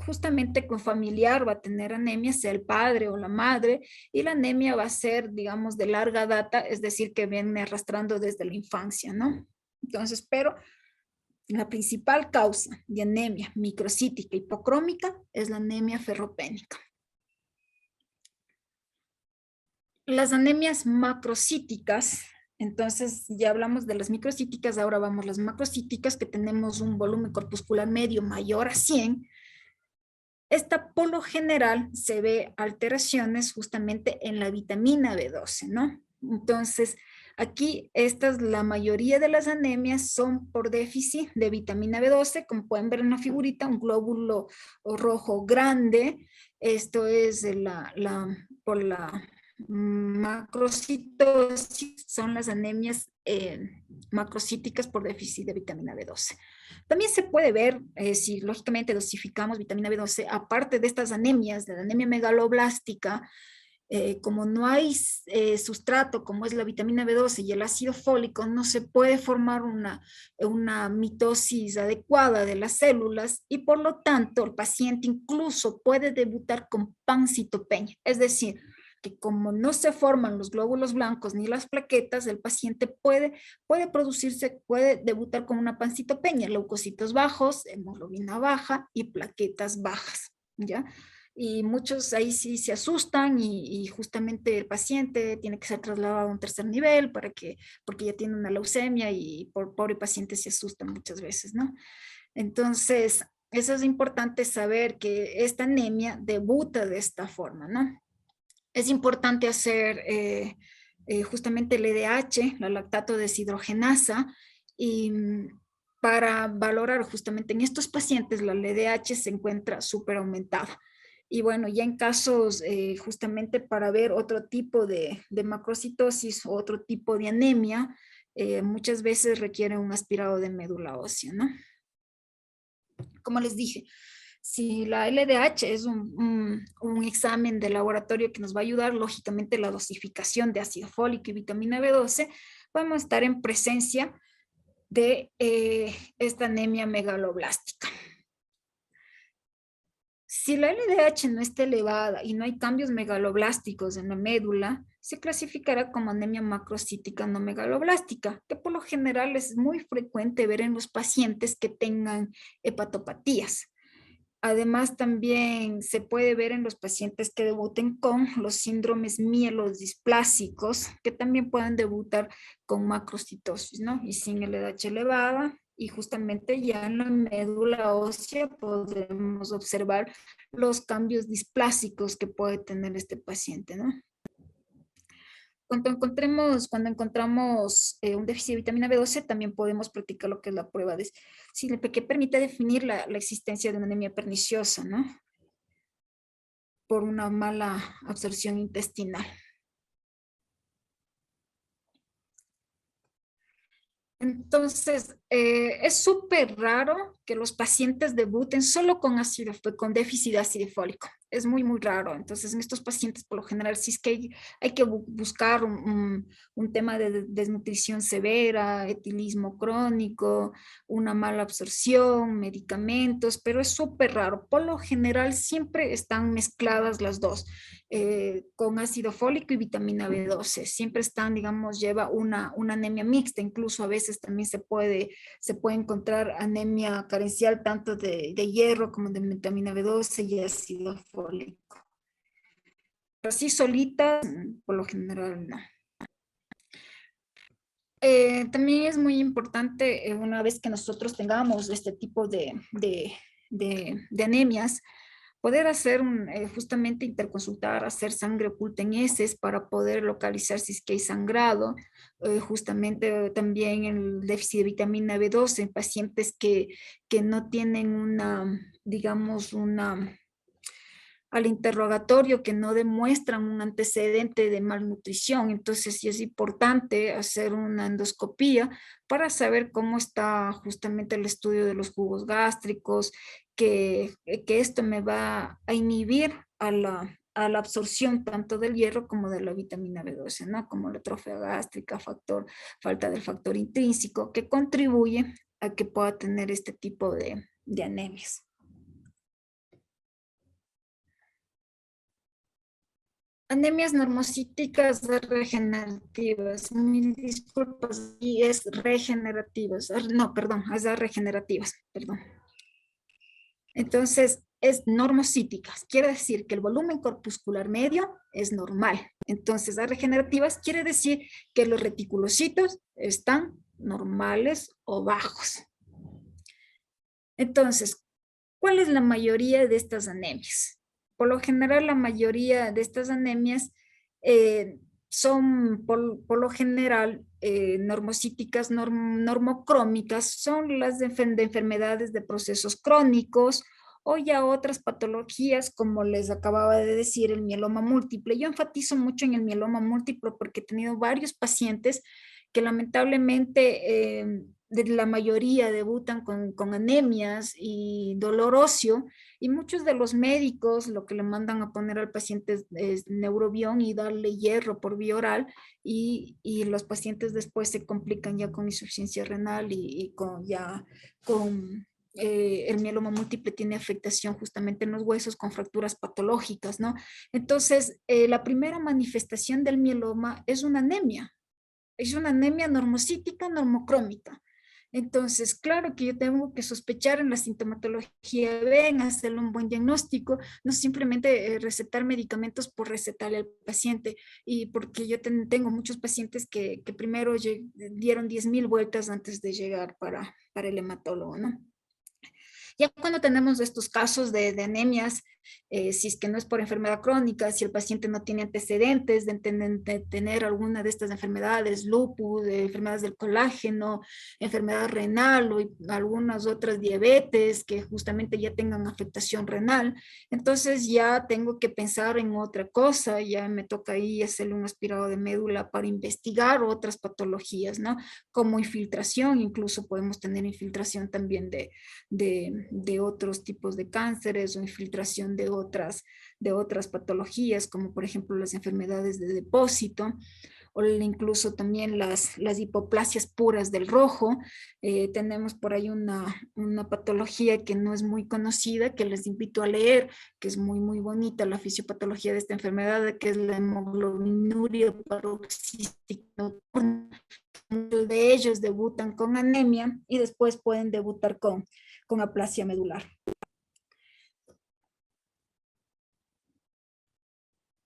justamente con familiar va a tener anemia, sea el padre o la madre, y la anemia va a ser, digamos, de larga data, es decir, que viene arrastrando desde la infancia, ¿no? Entonces, pero la principal causa de anemia microcítica hipocrómica es la anemia ferropénica. Las anemias macrocíticas, entonces ya hablamos de las microcíticas, ahora vamos a las macrocíticas, que tenemos un volumen corpuscular medio mayor a 100. Esta por lo general se ve alteraciones justamente en la vitamina B12, ¿no? Entonces, aquí la mayoría de las anemias son por déficit de vitamina B12, como pueden ver en la figurita, un glóbulo rojo grande. Esto es por la macrocitosis, son las anemias macrocíticas por déficit de vitamina B12. También se puede ver si lógicamente dosificamos vitamina B12, aparte de estas anemias, de la anemia megaloblástica, como no hay sustrato como es la vitamina B12 y el ácido fólico, no se puede formar una mitosis adecuada de las células y por lo tanto el paciente incluso puede debutar con pancitopenia, es decir, que como no se forman los glóbulos blancos ni las plaquetas, el paciente puede debutar con una pancitopenia, leucocitos bajos, hemoglobina baja y plaquetas bajas, ¿ya? Y muchos ahí sí se asustan y justamente el paciente tiene que ser trasladado a un tercer nivel porque ya tiene una leucemia y pobre paciente se asusta muchas veces, ¿no? Entonces, eso es importante saber que esta anemia debuta de esta forma, ¿no? Es importante hacer justamente el LDH, la lactato deshidrogenasa, y para valorar justamente en estos pacientes la LDH se encuentra súper aumentada. Y bueno, ya en casos justamente para ver otro tipo de macrocitosis o otro tipo de anemia, muchas veces requiere un aspirado de médula ósea, ¿no? Como les dije, si la LDH es un examen de laboratorio que nos va a ayudar, lógicamente, la dosificación de ácido fólico y vitamina B12, podemos estar en presencia de esta anemia megaloblástica. Si la LDH no está elevada y no hay cambios megaloblásticos en la médula, se clasificará como anemia macrocítica no megaloblástica, que por lo general es muy frecuente ver en los pacientes que tengan hepatopatías. Además, también se puede ver en los pacientes que debuten con los síndromes mielodisplásicos, que también pueden debutar con macrocitosis, ¿no? Y sin LDH elevada. Y justamente ya en la médula ósea podemos observar los cambios displásicos que puede tener este paciente, ¿no? Cuando encontramos un déficit de vitamina B12, también podemos practicar lo que es la prueba de que permite definir la existencia de una anemia perniciosa, ¿no? Por una mala absorción intestinal. Entonces, es súper raro que los pacientes debuten solo con con déficit de ácido fólico. Es muy, muy raro. Entonces, en estos pacientes, por lo general, sí es que hay que buscar un tema de desnutrición severa, etilismo crónico, una mala absorción, medicamentos, pero es súper raro. Por lo general, siempre están mezcladas las dos. Con ácido fólico y vitamina B12. Siempre están, digamos, lleva una anemia mixta, incluso a veces también se puede encontrar anemia carencial tanto de hierro como de vitamina B12 y ácido fólico. Pero así solita, por lo general no. También es muy importante, una vez que nosotros tengamos este tipo de anemias, poder hacer justamente interconsultar, hacer sangre oculta en heces para poder localizar si es que hay sangrado, justamente también el déficit de vitamina B12 en pacientes que no tienen digamos, al interrogatorio que no demuestran un antecedente de malnutrición. Entonces sí es importante hacer una endoscopía para saber cómo está justamente el estudio de los jugos gástricos, que esto me va a inhibir a la absorción tanto del hierro como de la vitamina B12, ¿no? Como la atrofia gástrica, falta del factor intrínseco, que contribuye a que pueda tener este tipo de anemias. Anemias normocíticas regenerativas, mil disculpas, y es regenerativas, no, perdón, es regenerativas, perdón. Entonces, es normocíticas, quiere decir que el volumen corpuscular medio es normal. Entonces, las regenerativas quiere decir que los reticulocitos están normales o bajos. Entonces, ¿cuál es la mayoría de estas anemias? Por lo general, la mayoría de estas anemias son, por lo general, normocíticas, normocrómicas, son las de enfermedades de procesos crónicos o ya otras patologías, como les acababa de decir, el mieloma múltiple. Yo enfatizo mucho en el mieloma múltiple porque he tenido varios pacientes que lamentablemente de la mayoría debutan con anemias y dolor óseo, y muchos de los médicos lo que le mandan a poner al paciente es neurobión y darle hierro por vía oral, y los pacientes después se complican ya con insuficiencia renal y con el mieloma múltiple tiene afectación justamente en los huesos con fracturas patológicas, ¿no? Entonces, la primera manifestación del mieloma es una anemia normocítica, normocrómica. Entonces, claro que yo tengo que sospechar en la sintomatología, ven, hacerle un buen diagnóstico, no simplemente recetar medicamentos por recetarle al paciente. Y porque yo tengo muchos pacientes que primero dieron 10,000 vueltas antes de llegar para el hematólogo, ¿no? Ya cuando tenemos estos casos de anemias si es que no es por enfermedad crónica, si el paciente no tiene antecedentes de tener alguna de estas enfermedades, lupus, enfermedades del colágeno, enfermedad renal o algunas otras diabetes que justamente ya tengan afectación renal. Entonces ya tengo que pensar en otra cosa, ya me toca ahí hacerle un aspirado de médula para investigar otras patologías, ¿no? Como infiltración, incluso podemos tener infiltración también de otros tipos de cánceres o infiltración de otras patologías, como por ejemplo las enfermedades de depósito o incluso también las hipoplasias puras del rojo. Tenemos por ahí una patología que no es muy conocida, que les invito a leer, que es muy, muy bonita, la fisiopatología de esta enfermedad, que es la hemoglobinuria paroxística nocturna. Muchos de ellos debutan con anemia y después pueden debutar con aplasia medular.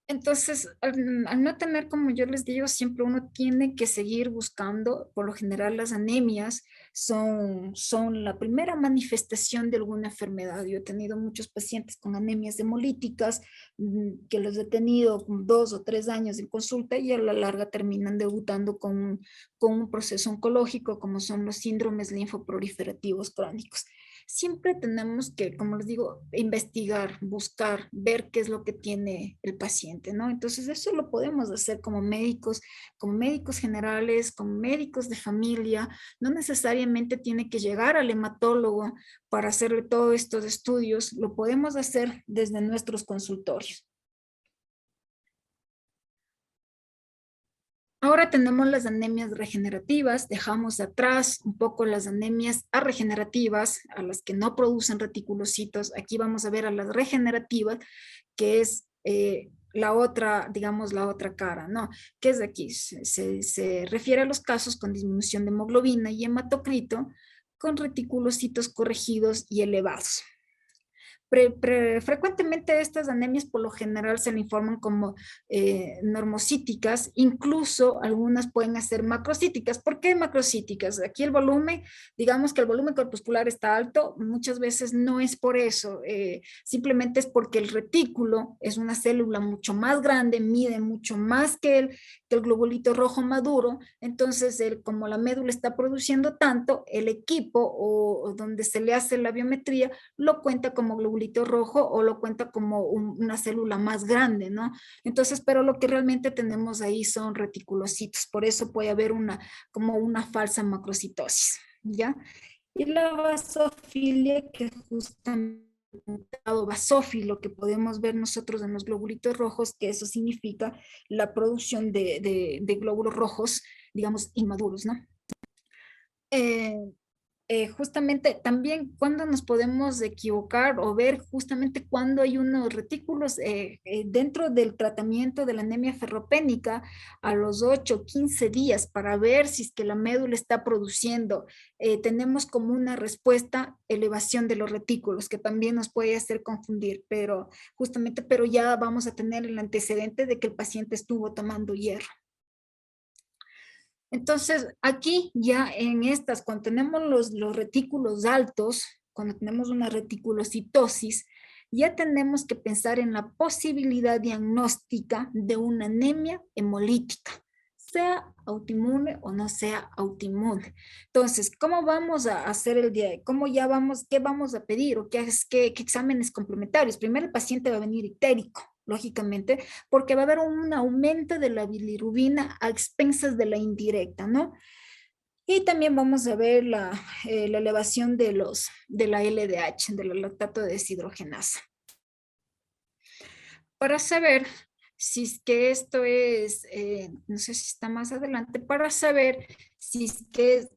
Entonces, al no tener, como yo les digo, siempre uno tiene que seguir buscando. Por lo general, las anemias son la primera manifestación de alguna enfermedad. Yo he tenido muchos pacientes con anemias hemolíticas que los he tenido 2 o 3 años en consulta y a la larga terminan debutando con un proceso oncológico como son los síndromes linfoproliferativos crónicos. Siempre tenemos que, como les digo, investigar, buscar, ver qué es lo que tiene el paciente, ¿no? Entonces eso lo podemos hacer como médicos generales, como médicos de familia. No necesariamente tiene que llegar al hematólogo para hacerle todos estos estudios, lo podemos hacer desde nuestros consultorios. Ahora tenemos las anemias regenerativas, dejamos atrás un poco las anemias regenerativas, a las que no producen reticulocitos. Aquí vamos a ver a las regenerativas, que es la otra, digamos, la otra cara, ¿no? ¿Qué es de aquí? Se refiere a los casos con disminución de hemoglobina y hematocrito, con reticulocitos corregidos y elevados. Frecuentemente estas anemias por lo general se le informan como normocíticas, incluso algunas pueden ser macrocíticas. ¿Por qué macrocíticas? Aquí el volumen, digamos que el volumen corpuscular está alto, muchas veces no es por eso, simplemente es porque el retículo es una célula mucho más grande, mide mucho más que el globulito rojo maduro. Entonces como la médula está produciendo tanto, el equipo o donde se le hace la biometría lo cuenta como globulito rojo o lo cuenta como una célula más grande, ¿no? Entonces, pero lo que realmente tenemos ahí son reticulocitos, por eso puede haber como una falsa macrocitosis, ¿ya? Y la basofilia, que justamente basófilo que podemos ver nosotros en los globulitos rojos, que eso significa la producción de glóbulos rojos, digamos, inmaduros, ¿no? Justamente también cuando nos podemos equivocar o ver justamente cuando hay unos retículos dentro del tratamiento de la anemia ferropénica a los 8 o 15 días para ver si es que la médula está produciendo. Tenemos como una respuesta elevación de los retículos que también nos puede hacer confundir, pero justamente, pero ya vamos a tener el antecedente de que el paciente estuvo tomando hierro. Entonces, aquí ya en estas, cuando tenemos los retículos altos, cuando tenemos una reticulocitosis, ya tenemos que pensar en la posibilidad diagnóstica de una anemia hemolítica, sea autoinmune o no sea autoinmune. Entonces, ¿cómo vamos a hacer el día? ¿Cómo ya vamos, qué vamos a pedir o qué exámenes complementarios? Primero el paciente va a venir ictérico, lógicamente, porque va a haber un aumento de la bilirrubina a expensas de la indirecta, ¿no? Y también vamos a ver la elevación de la LDH, de la lactato de deshidrogenasa. Para saber si es que esto es, no sé si está más adelante, para saber si es que es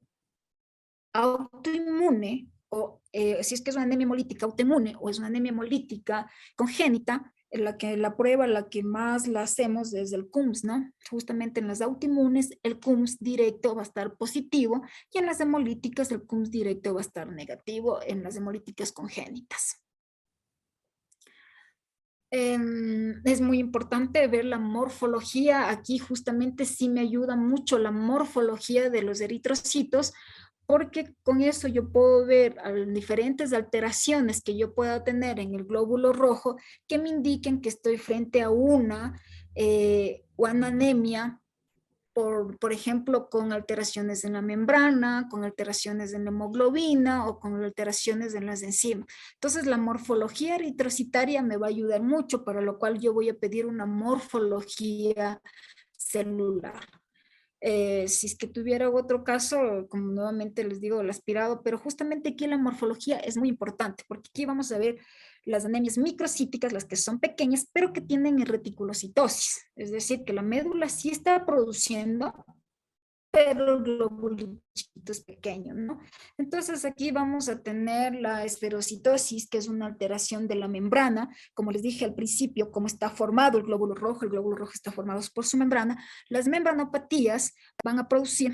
autoinmune o si es que es una anemia hemolítica autoinmune o es una anemia hemolítica congénita, la prueba, la que más la hacemos es el CUMS, ¿no? Justamente en las autoinmunes el CUMS directo va a estar positivo y en las hemolíticas el CUMS directo va a estar negativo en las hemolíticas congénitas. Es muy importante ver la morfología. Aquí justamente sí me ayuda mucho la morfología de los eritrocitos, porque con eso yo puedo ver diferentes alteraciones que yo pueda tener en el glóbulo rojo que me indiquen que estoy frente a una anemia, por ejemplo, con alteraciones en la membrana, con alteraciones en la hemoglobina o con alteraciones en las enzimas. Entonces, la morfología eritrocitaria me va a ayudar mucho, para lo cual yo voy a pedir una morfología celular. Si es que tuviera otro caso, como nuevamente les digo, el aspirado, pero justamente aquí la morfología es muy importante, porque aquí vamos a ver las anemias microcíticas, las que son pequeñas, pero que tienen reticulocitosis, es decir, que la médula sí está produciendo, pero el glóbulo chiquito es pequeño, ¿no? Entonces aquí vamos a tener la esferocitosis, que es una alteración de la membrana. Como les dije al principio, cómo está formado el glóbulo rojo está formado por su membrana. Las membranopatías van a producir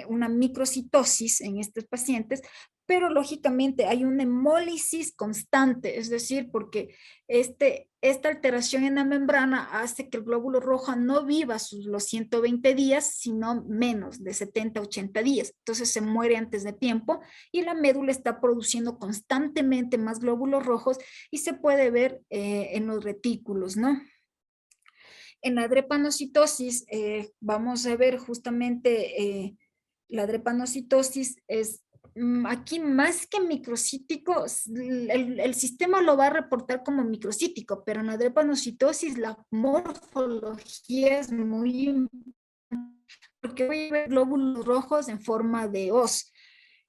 una microcitosis en estos pacientes, pero lógicamente hay una hemólisis constante, es decir, porque esta alteración en la membrana hace que el glóbulo rojo no viva los 120 días, sino menos, de 70 a 80 días. Entonces se muere antes de tiempo y la médula está produciendo constantemente más glóbulos rojos y se puede ver en los retículos, ¿no? En la drepanocitosis vamos a ver justamente la drepanocitosis es aquí más que microcítico, el sistema lo va a reportar como microcítico, pero en la drepanocitosis la morfología es muy importante, porque voy a ver glóbulos rojos en forma de hoz.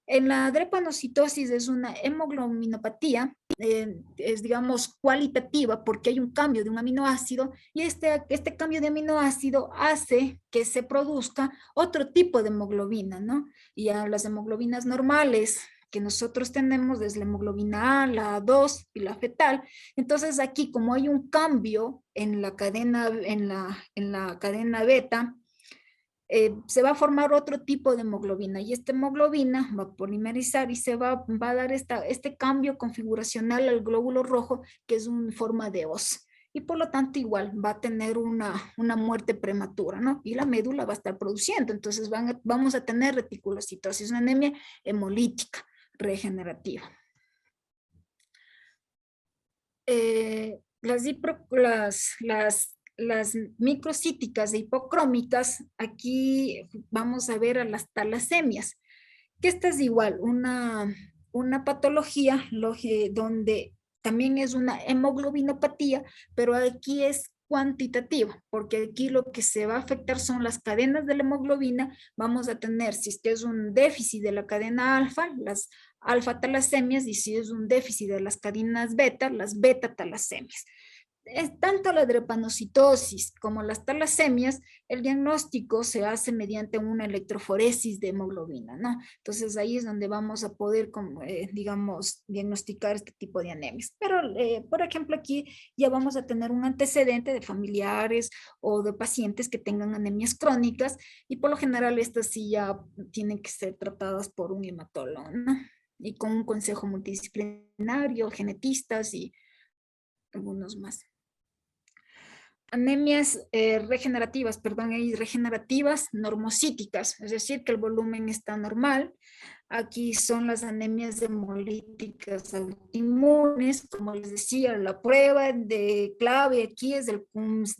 En la drepanocitosis es una hemoglobinopatía, es digamos cualitativa, porque hay un cambio de un aminoácido y este cambio de aminoácido hace que se produzca otro tipo de hemoglobina, ¿no? Y a las hemoglobinas normales que nosotros tenemos es la hemoglobina A, la A2 y la fetal. Entonces aquí, como hay un cambio en la cadena, en la cadena beta, se va a formar otro tipo de hemoglobina y esta hemoglobina va a polimerizar y se va a dar este cambio configuracional al glóbulo rojo, que es una forma de hoz. Y por lo tanto igual va a tener una muerte prematura, ¿no? Y la médula va a estar produciendo, entonces vamos a tener reticulocitosis, una anemia hemolítica regenerativa. Las microcíticas e hipocrómicas, aquí vamos a ver a las talasemias, que esta es igual, una patología donde también es una hemoglobinopatía, pero aquí es cuantitativa, porque aquí lo que se va a afectar son las cadenas de la hemoglobina. Vamos a tener, si es que es un déficit de la cadena alfa, las alfa talasemias, y si es un déficit de las cadenas beta, las beta talasemias. Tanto la drepanocitosis como las talasemias, el diagnóstico se hace mediante una electroforesis de hemoglobina, ¿no? Entonces ahí es donde vamos a poder, digamos, diagnosticar este tipo de anemias. Pero, por ejemplo, aquí ya vamos a tener un antecedente de familiares o de pacientes que tengan anemias crónicas y por lo general estas sí ya tienen que ser tratadas por un hematólogo, ¿no? Y con un consejo multidisciplinario, genetistas y algunos más. Anemias regenerativas, perdón, y regenerativas normocíticas, es decir, que el volumen está normal. Aquí son las anemias hemolíticas autoinmunes, como les decía, la prueba de clave aquí es el CUMS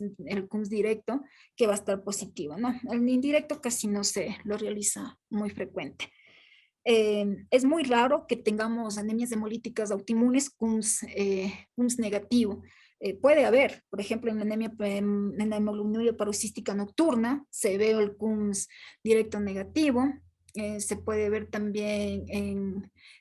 directo, que va a estar positivo, ¿no? El indirecto casi no se lo realiza muy frecuente. Es muy raro que tengamos anemias hemolíticas autoinmunes CUMS negativo. Puede haber, por ejemplo, en la hemoglobinuria paroxística nocturna, se ve el CUMS directo negativo. Se puede ver también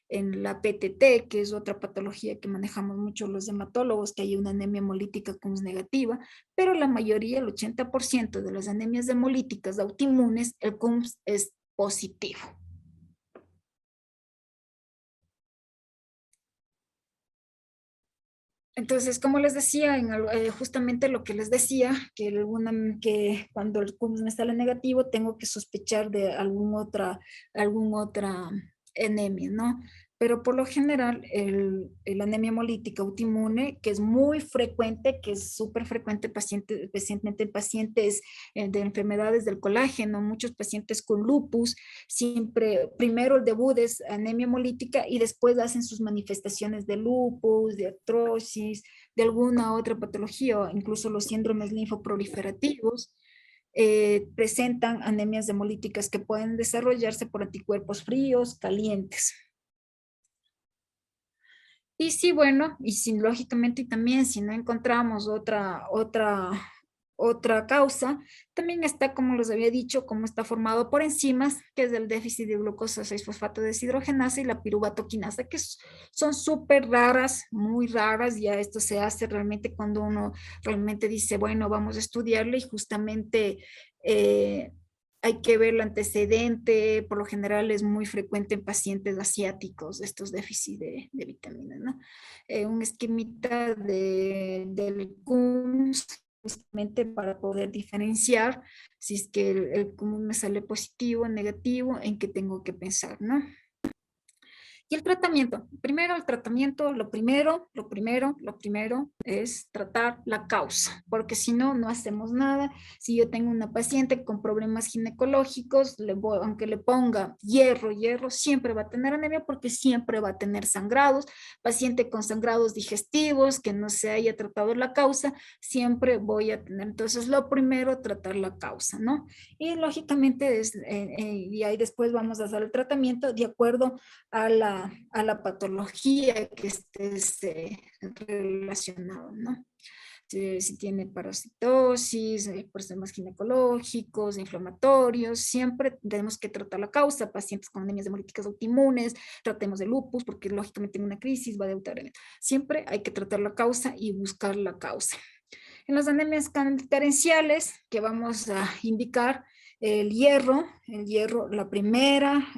en la PTT, que es otra patología que manejamos mucho los hematólogos, que hay una anemia hemolítica CUMS negativa, pero la mayoría, el 80% de las anemias hemolíticas autoinmunes, el CUMS es positivo. Entonces, como les decía, justamente lo que les decía, que cuando el CUMS me sale negativo, tengo que sospechar de algún otra anemia, ¿no? pero por lo general el anemia hemolítica autoinmune, que es muy frecuente, que es súper frecuente especialmente en pacientes de enfermedades del colágeno, muchos pacientes con lupus, siempre primero el debut es anemia hemolítica y después hacen sus manifestaciones de lupus, de artrosis, de alguna otra patología, o incluso los síndromes linfoproliferativos. Presentan anemias hemolíticas que pueden desarrollarse por anticuerpos fríos, calientes. Y sí, bueno, y si lógicamente y también si no encontramos otra causa, también está, como les había dicho, como está formado por enzimas, que es el déficit de glucosa 6-fosfato deshidrogenasa y la piruvato quinasa, que son súper raras, muy raras. Ya esto se hace realmente cuando uno realmente dice, bueno, vamos a estudiarle, y justamente hay que ver el antecedente. Por lo general es muy frecuente en pacientes asiáticos estos déficits de vitaminas, ¿no? Un esquemita del CUMS, justamente para poder diferenciar si es que el CUMS me sale positivo, negativo, en qué tengo que pensar, ¿no? Y el tratamiento, primero el tratamiento, lo primero es tratar la causa, porque si no, no hacemos nada. Si yo tengo una paciente con problemas ginecológicos, aunque le ponga hierro, siempre va a tener anemia porque siempre va a tener sangrados. Paciente con sangrados digestivos, que no se haya tratado la causa, siempre voy a tener. Entonces, lo primero, tratar la causa, ¿no? Y lógicamente, y ahí después vamos a hacer el tratamiento de acuerdo a la patología que esté relacionado, ¿no? Si tiene parasitosis, problemas ginecológicos, inflamatorios, siempre tenemos que tratar la causa. Pacientes con anemias hemolíticas autoinmunes, tratemos de lupus, porque lógicamente en una crisis va a debutar. Siempre hay que tratar la causa y buscar la causa. En las anemias carenciales que vamos a indicar, el hierro, la primera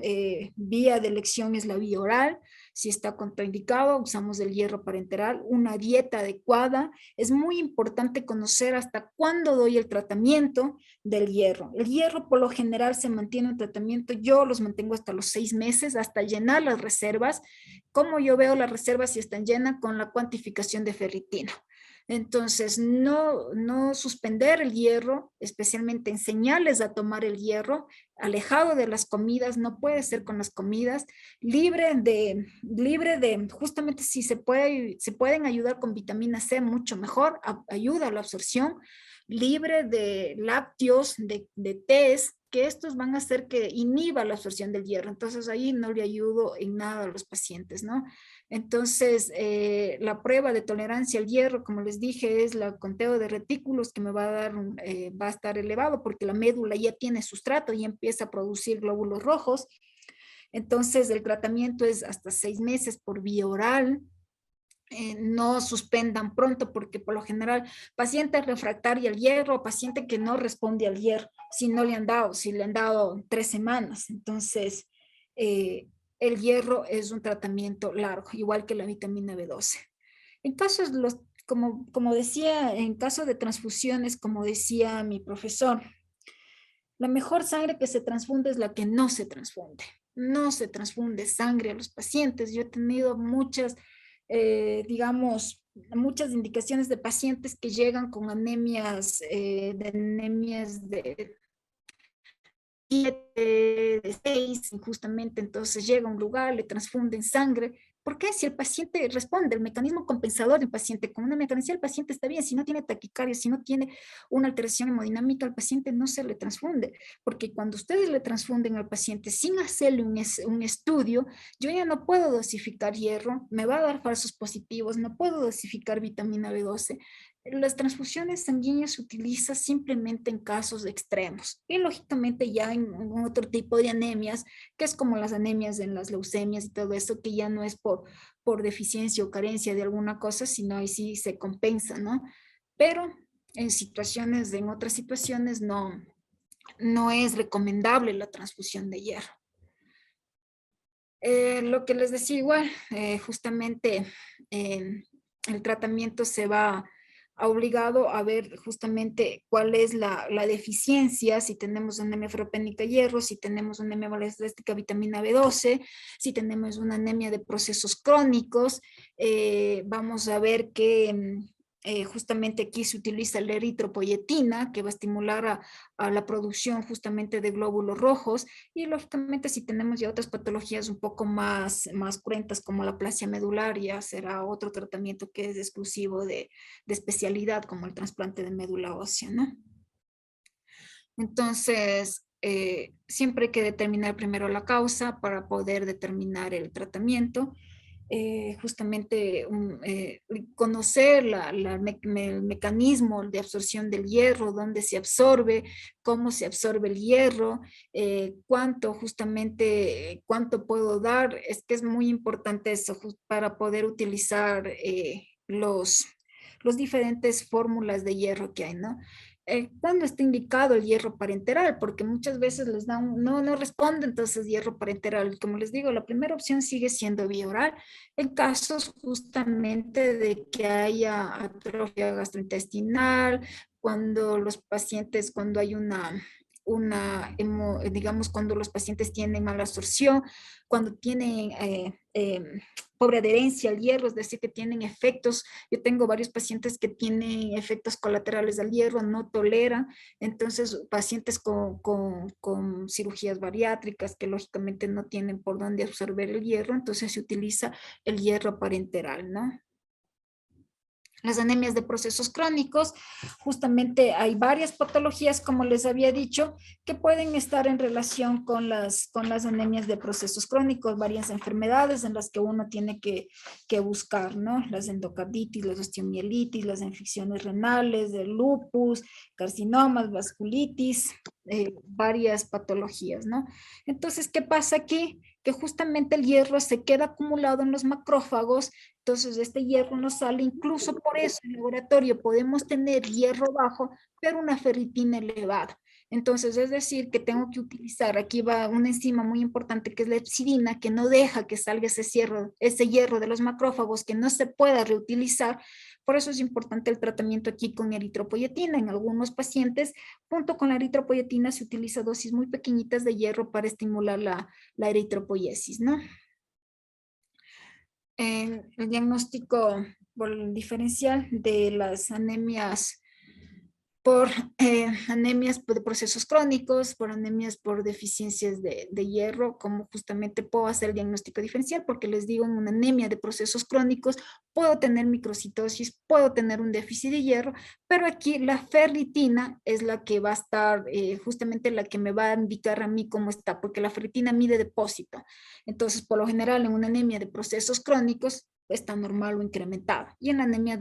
vía de elección es la vía oral. Si está contraindicado, usamos el hierro parenteral, una dieta adecuada. Es muy importante conocer hasta cuándo doy el tratamiento del hierro. El hierro por lo general se mantiene en tratamiento, yo los mantengo hasta los 6 meses, hasta llenar las reservas. ¿Cómo yo veo las reservas si están llenas? Con la cuantificación de ferritina. Entonces, no suspender el hierro, especialmente enseñarles a tomar el hierro, alejado de las comidas, no puede ser con las comidas, libre de justamente si se pueden ayudar con vitamina C, mucho mejor, ayuda a la absorción, libre de lácteos, de tés, que estos van a hacer que inhiba la absorción del hierro. Entonces ahí no le ayudo en nada a los pacientes, ¿no? Entonces, la prueba de tolerancia al hierro, como les dije, es el conteo de retículos, que me va a dar, va a estar elevado porque la médula ya tiene sustrato y empieza a producir glóbulos rojos. Entonces, el tratamiento es hasta 6 meses por vía oral. No suspendan pronto, porque por lo general paciente refractaria al hierro, paciente que no responde al hierro, si le han dado 3 semanas. Entonces, el hierro es un tratamiento largo, igual que la vitamina B12. En casos, como decía, en caso de transfusiones, como decía mi profesor, la mejor sangre que se transfunde es la que no se transfunde. No se transfunde sangre a los pacientes. Yo he tenido digamos, muchas indicaciones de pacientes que llegan con anemias, de 7, de 6, justamente. Entonces llega a un lugar, le transfunden sangre. ¿Por qué? Si el paciente responde, el mecanismo compensador del paciente con una mecanismo, el paciente está bien. Si no tiene taquicardia, si no tiene una alteración hemodinámica, al paciente no se le transfunde, porque cuando ustedes le transfunden al paciente sin hacerle un estudio, yo ya no puedo dosificar hierro, me va a dar falsos positivos, no puedo dosificar vitamina B12. Las transfusiones sanguíneas se utilizan simplemente en casos extremos y lógicamente ya en otro tipo de anemias, que es como las anemias en las leucemias y todo eso, que ya no es por deficiencia o carencia de alguna cosa, sino ahí sí se compensa, ¿no? Pero en otras situaciones no es recomendable la transfusión de hierro. Lo que les decía igual, justamente el tratamiento se va ha obligado a ver justamente cuál es la deficiencia, si tenemos anemia ferropénica hierro, si tenemos una anemia baléstica vitamina B12, si tenemos una anemia de procesos crónicos. Vamos a ver que justamente aquí se utiliza la eritropoyetina, que va a estimular a la producción justamente de glóbulos rojos, y lógicamente si tenemos ya otras patologías un poco más cruentas como la aplasia medular, ya será otro tratamiento que es exclusivo de especialidad como el trasplante de médula ósea, ¿no? Entonces, siempre hay que determinar primero la causa para poder determinar el tratamiento. Justamente conocer el mecanismo de absorción del hierro, dónde se absorbe, cómo se absorbe el hierro, cuánto puedo dar. Es que es muy importante eso para poder utilizar los diferentes fórmulas de hierro que hay, ¿no? ¿Cuándo está indicado el hierro parenteral? Porque muchas veces les dan, no responde, entonces hierro parenteral. Como les digo, la primera opción sigue siendo vía oral en casos justamente de que haya atrofia gastrointestinal, cuando hay digamos, cuando los pacientes tienen mala absorción, cuando tienen pobre adherencia al hierro, es decir, que tienen efectos. Yo tengo varios pacientes que tienen efectos colaterales al hierro, no toleran. Entonces, pacientes con cirugías bariátricas que lógicamente no tienen por dónde absorber el hierro, entonces se utiliza el hierro parenteral, ¿no? Las anemias de procesos crónicos, justamente hay varias patologías, como les había dicho, que pueden estar en relación con las anemias de procesos crónicos, varias enfermedades en las que uno tiene que buscar, ¿no? Las endocarditis, las osteomielitis, las infecciones renales, el lupus, carcinomas, vasculitis, varias patologías, ¿no? Entonces, ¿qué pasa aquí? Que justamente el hierro se queda acumulado en los macrófagos. Entonces, este hierro no sale, incluso por eso en el laboratorio podemos tener hierro bajo, pero una ferritina elevada. Entonces, es decir, que tengo que utilizar, aquí va una enzima muy importante que es la epsidina, que no deja que salga ese hierro de los macrófagos, que no se pueda reutilizar. Por eso es importante el tratamiento aquí con eritropoyetina. En algunos pacientes, junto con la eritropoyetina, se utiliza dosis muy pequeñitas de hierro para estimular la eritropoiesis, ¿no? El diagnóstico por el diferencial de las anemias por anemias de procesos crónicos, por anemias por deficiencias de hierro, como justamente puedo hacer el diagnóstico diferencial, porque les digo, en una anemia de procesos crónicos puedo tener microcitosis, puedo tener un déficit de hierro, pero aquí la ferritina es la que va a estar, justamente la que me va a indicar a mí cómo está, porque la ferritina mide depósito. Entonces, por lo general, en una anemia de procesos crónicos, está normal o incrementada. Y en la anemia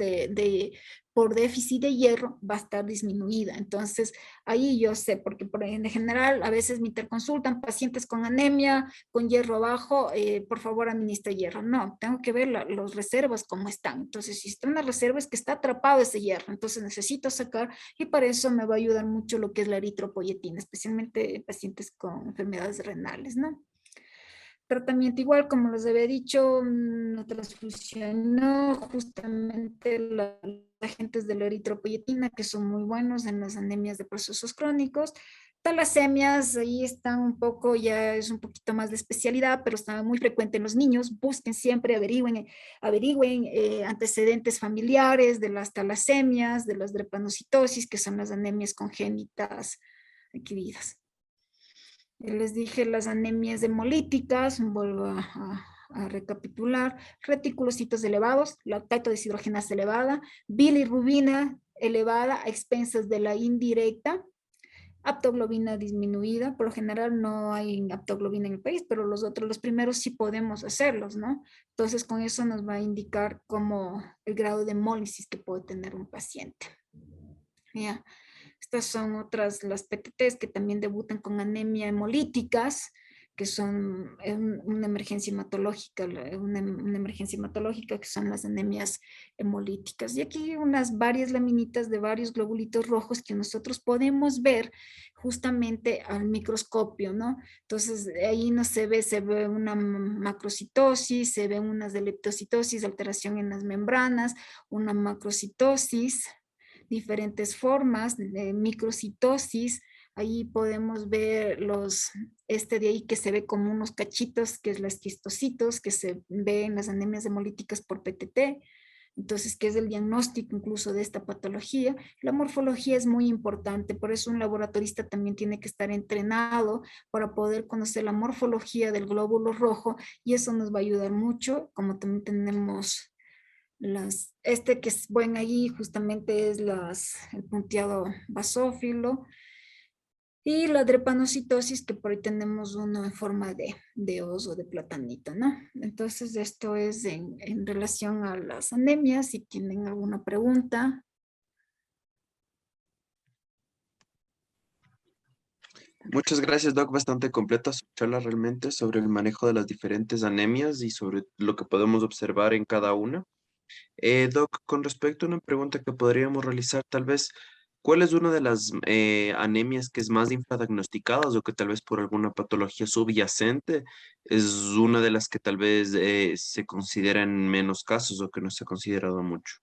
por déficit de hierro va a estar disminuida. Entonces, ahí yo sé, porque en general a veces me interconsultan pacientes con anemia, con hierro bajo, por favor administre hierro. No, tengo que ver las reservas cómo están. Entonces, si está en una reserva es que está atrapado ese hierro, entonces necesito sacar, y para eso me va a ayudar mucho lo que es la eritropoyetina, especialmente en pacientes con enfermedades renales, ¿no? Tratamiento igual, como les había dicho, la transfusión no, justamente los agentes de la eritropoyetina que son muy buenos en las anemias de procesos crónicos. Talasemias, ahí están un poco, ya es un poquito más de especialidad, pero está muy frecuente en los niños. Busquen siempre, averigüen antecedentes familiares de las talasemias, de las drepanocitosis, que son las anemias congénitas adquiridas. Les dije las anemias hemolíticas, vuelvo a recapitular, reticulocitos elevados, lactato deshidrogenasa elevada, bilirrubina elevada a expensas de la indirecta, aptoglobina disminuida. Por lo general no hay aptoglobina en el país, pero los primeros sí podemos hacerlos, ¿no? Entonces con eso nos va a indicar como el grado de hemólisis que puede tener un paciente. Ya. Estas son otras, las PTTs que también debutan con anemia hemolíticas, que son una emergencia hematológica, una emergencia hematológica que son las anemias hemolíticas. Y aquí varias laminitas de varios globulitos rojos que nosotros podemos ver justamente al microscopio, ¿no? Entonces ahí no se ve una macrocitosis, se ven unas de leptocitosis, alteración en las membranas, una macrocitosis, diferentes formas de microcitosis. Ahí podemos ver de ahí que se ve como unos cachitos, que es los quistocitos, que se ve en las anemias hemolíticas por PTT. Entonces, ¿qué es el diagnóstico incluso de esta patología? La morfología es muy importante, por eso un laboratorista también tiene que estar entrenado para poder conocer la morfología del glóbulo rojo y eso nos va a ayudar mucho, como también tenemos que es buen allí justamente es el punteado basófilo y la drepanocitosis que por ahí tenemos uno en forma de oso, de platanito, ¿no? Entonces esto es en relación a las anemias, si tienen alguna pregunta. Muchas gracias, Doc. Bastante completa su charla realmente sobre el manejo de las diferentes anemias y sobre lo que podemos observar en cada una. Doc, con respecto a una pregunta que podríamos realizar, tal vez, ¿cuál es una de las anemias que es más infradiagnosticadas o que tal vez por alguna patología subyacente es una de las que tal vez se considera en menos casos o que no se ha considerado mucho?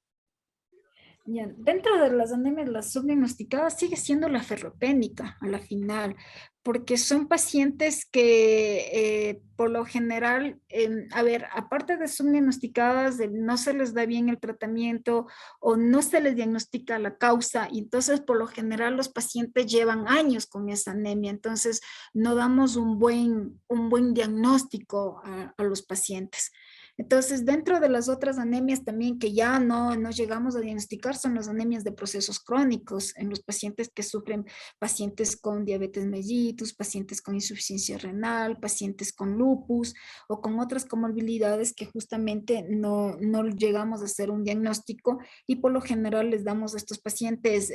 Ya, dentro de las anemias, las subdiagnosticadas sigue siendo la ferropénica a la final, porque son pacientes que por lo general, a ver, aparte de subdiagnosticadas, no se les da bien el tratamiento o no se les diagnostica la causa, y entonces por lo general los pacientes llevan años con esa anemia, entonces no damos un buen diagnóstico a los pacientes. Entonces, dentro de las otras anemias también que ya no llegamos a diagnosticar son las anemias de procesos crónicos en los pacientes que sufren, pacientes con diabetes mellitus, pacientes con insuficiencia renal, pacientes con lupus o con otras comorbilidades que justamente no llegamos a hacer un diagnóstico y por lo general les damos a estos pacientes,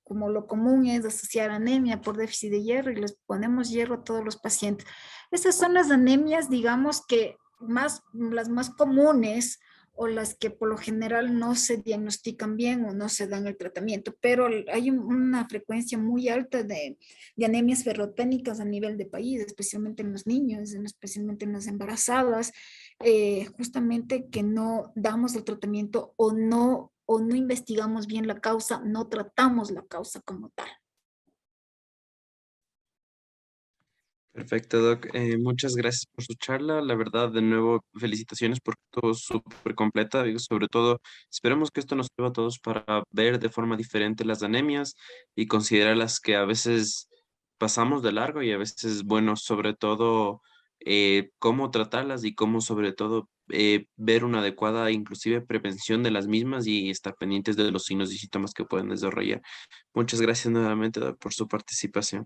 como lo común es asociar anemia por déficit de hierro y les ponemos hierro a todos los pacientes. Esas son las anemias, digamos que las más comunes o las que por lo general no se diagnostican bien o no se dan el tratamiento, pero hay una frecuencia muy alta de anemias ferroténicas a nivel de país, especialmente en los niños, especialmente en las embarazadas, justamente que no damos el tratamiento o no investigamos bien la causa, no tratamos la causa como tal. Perfecto, Doc. Muchas gracias por su charla. La verdad, de nuevo, felicitaciones por todo súper completa. Digo, sobre todo, esperemos que esto nos sirva a todos para ver de forma diferente las anemias y considerar las que a veces pasamos de largo y a veces, bueno, sobre todo, cómo tratarlas y cómo, sobre todo, ver una adecuada, inclusive, prevención de las mismas y estar pendientes de los signos y síntomas que pueden desarrollar. Muchas gracias nuevamente, Doc, por su participación.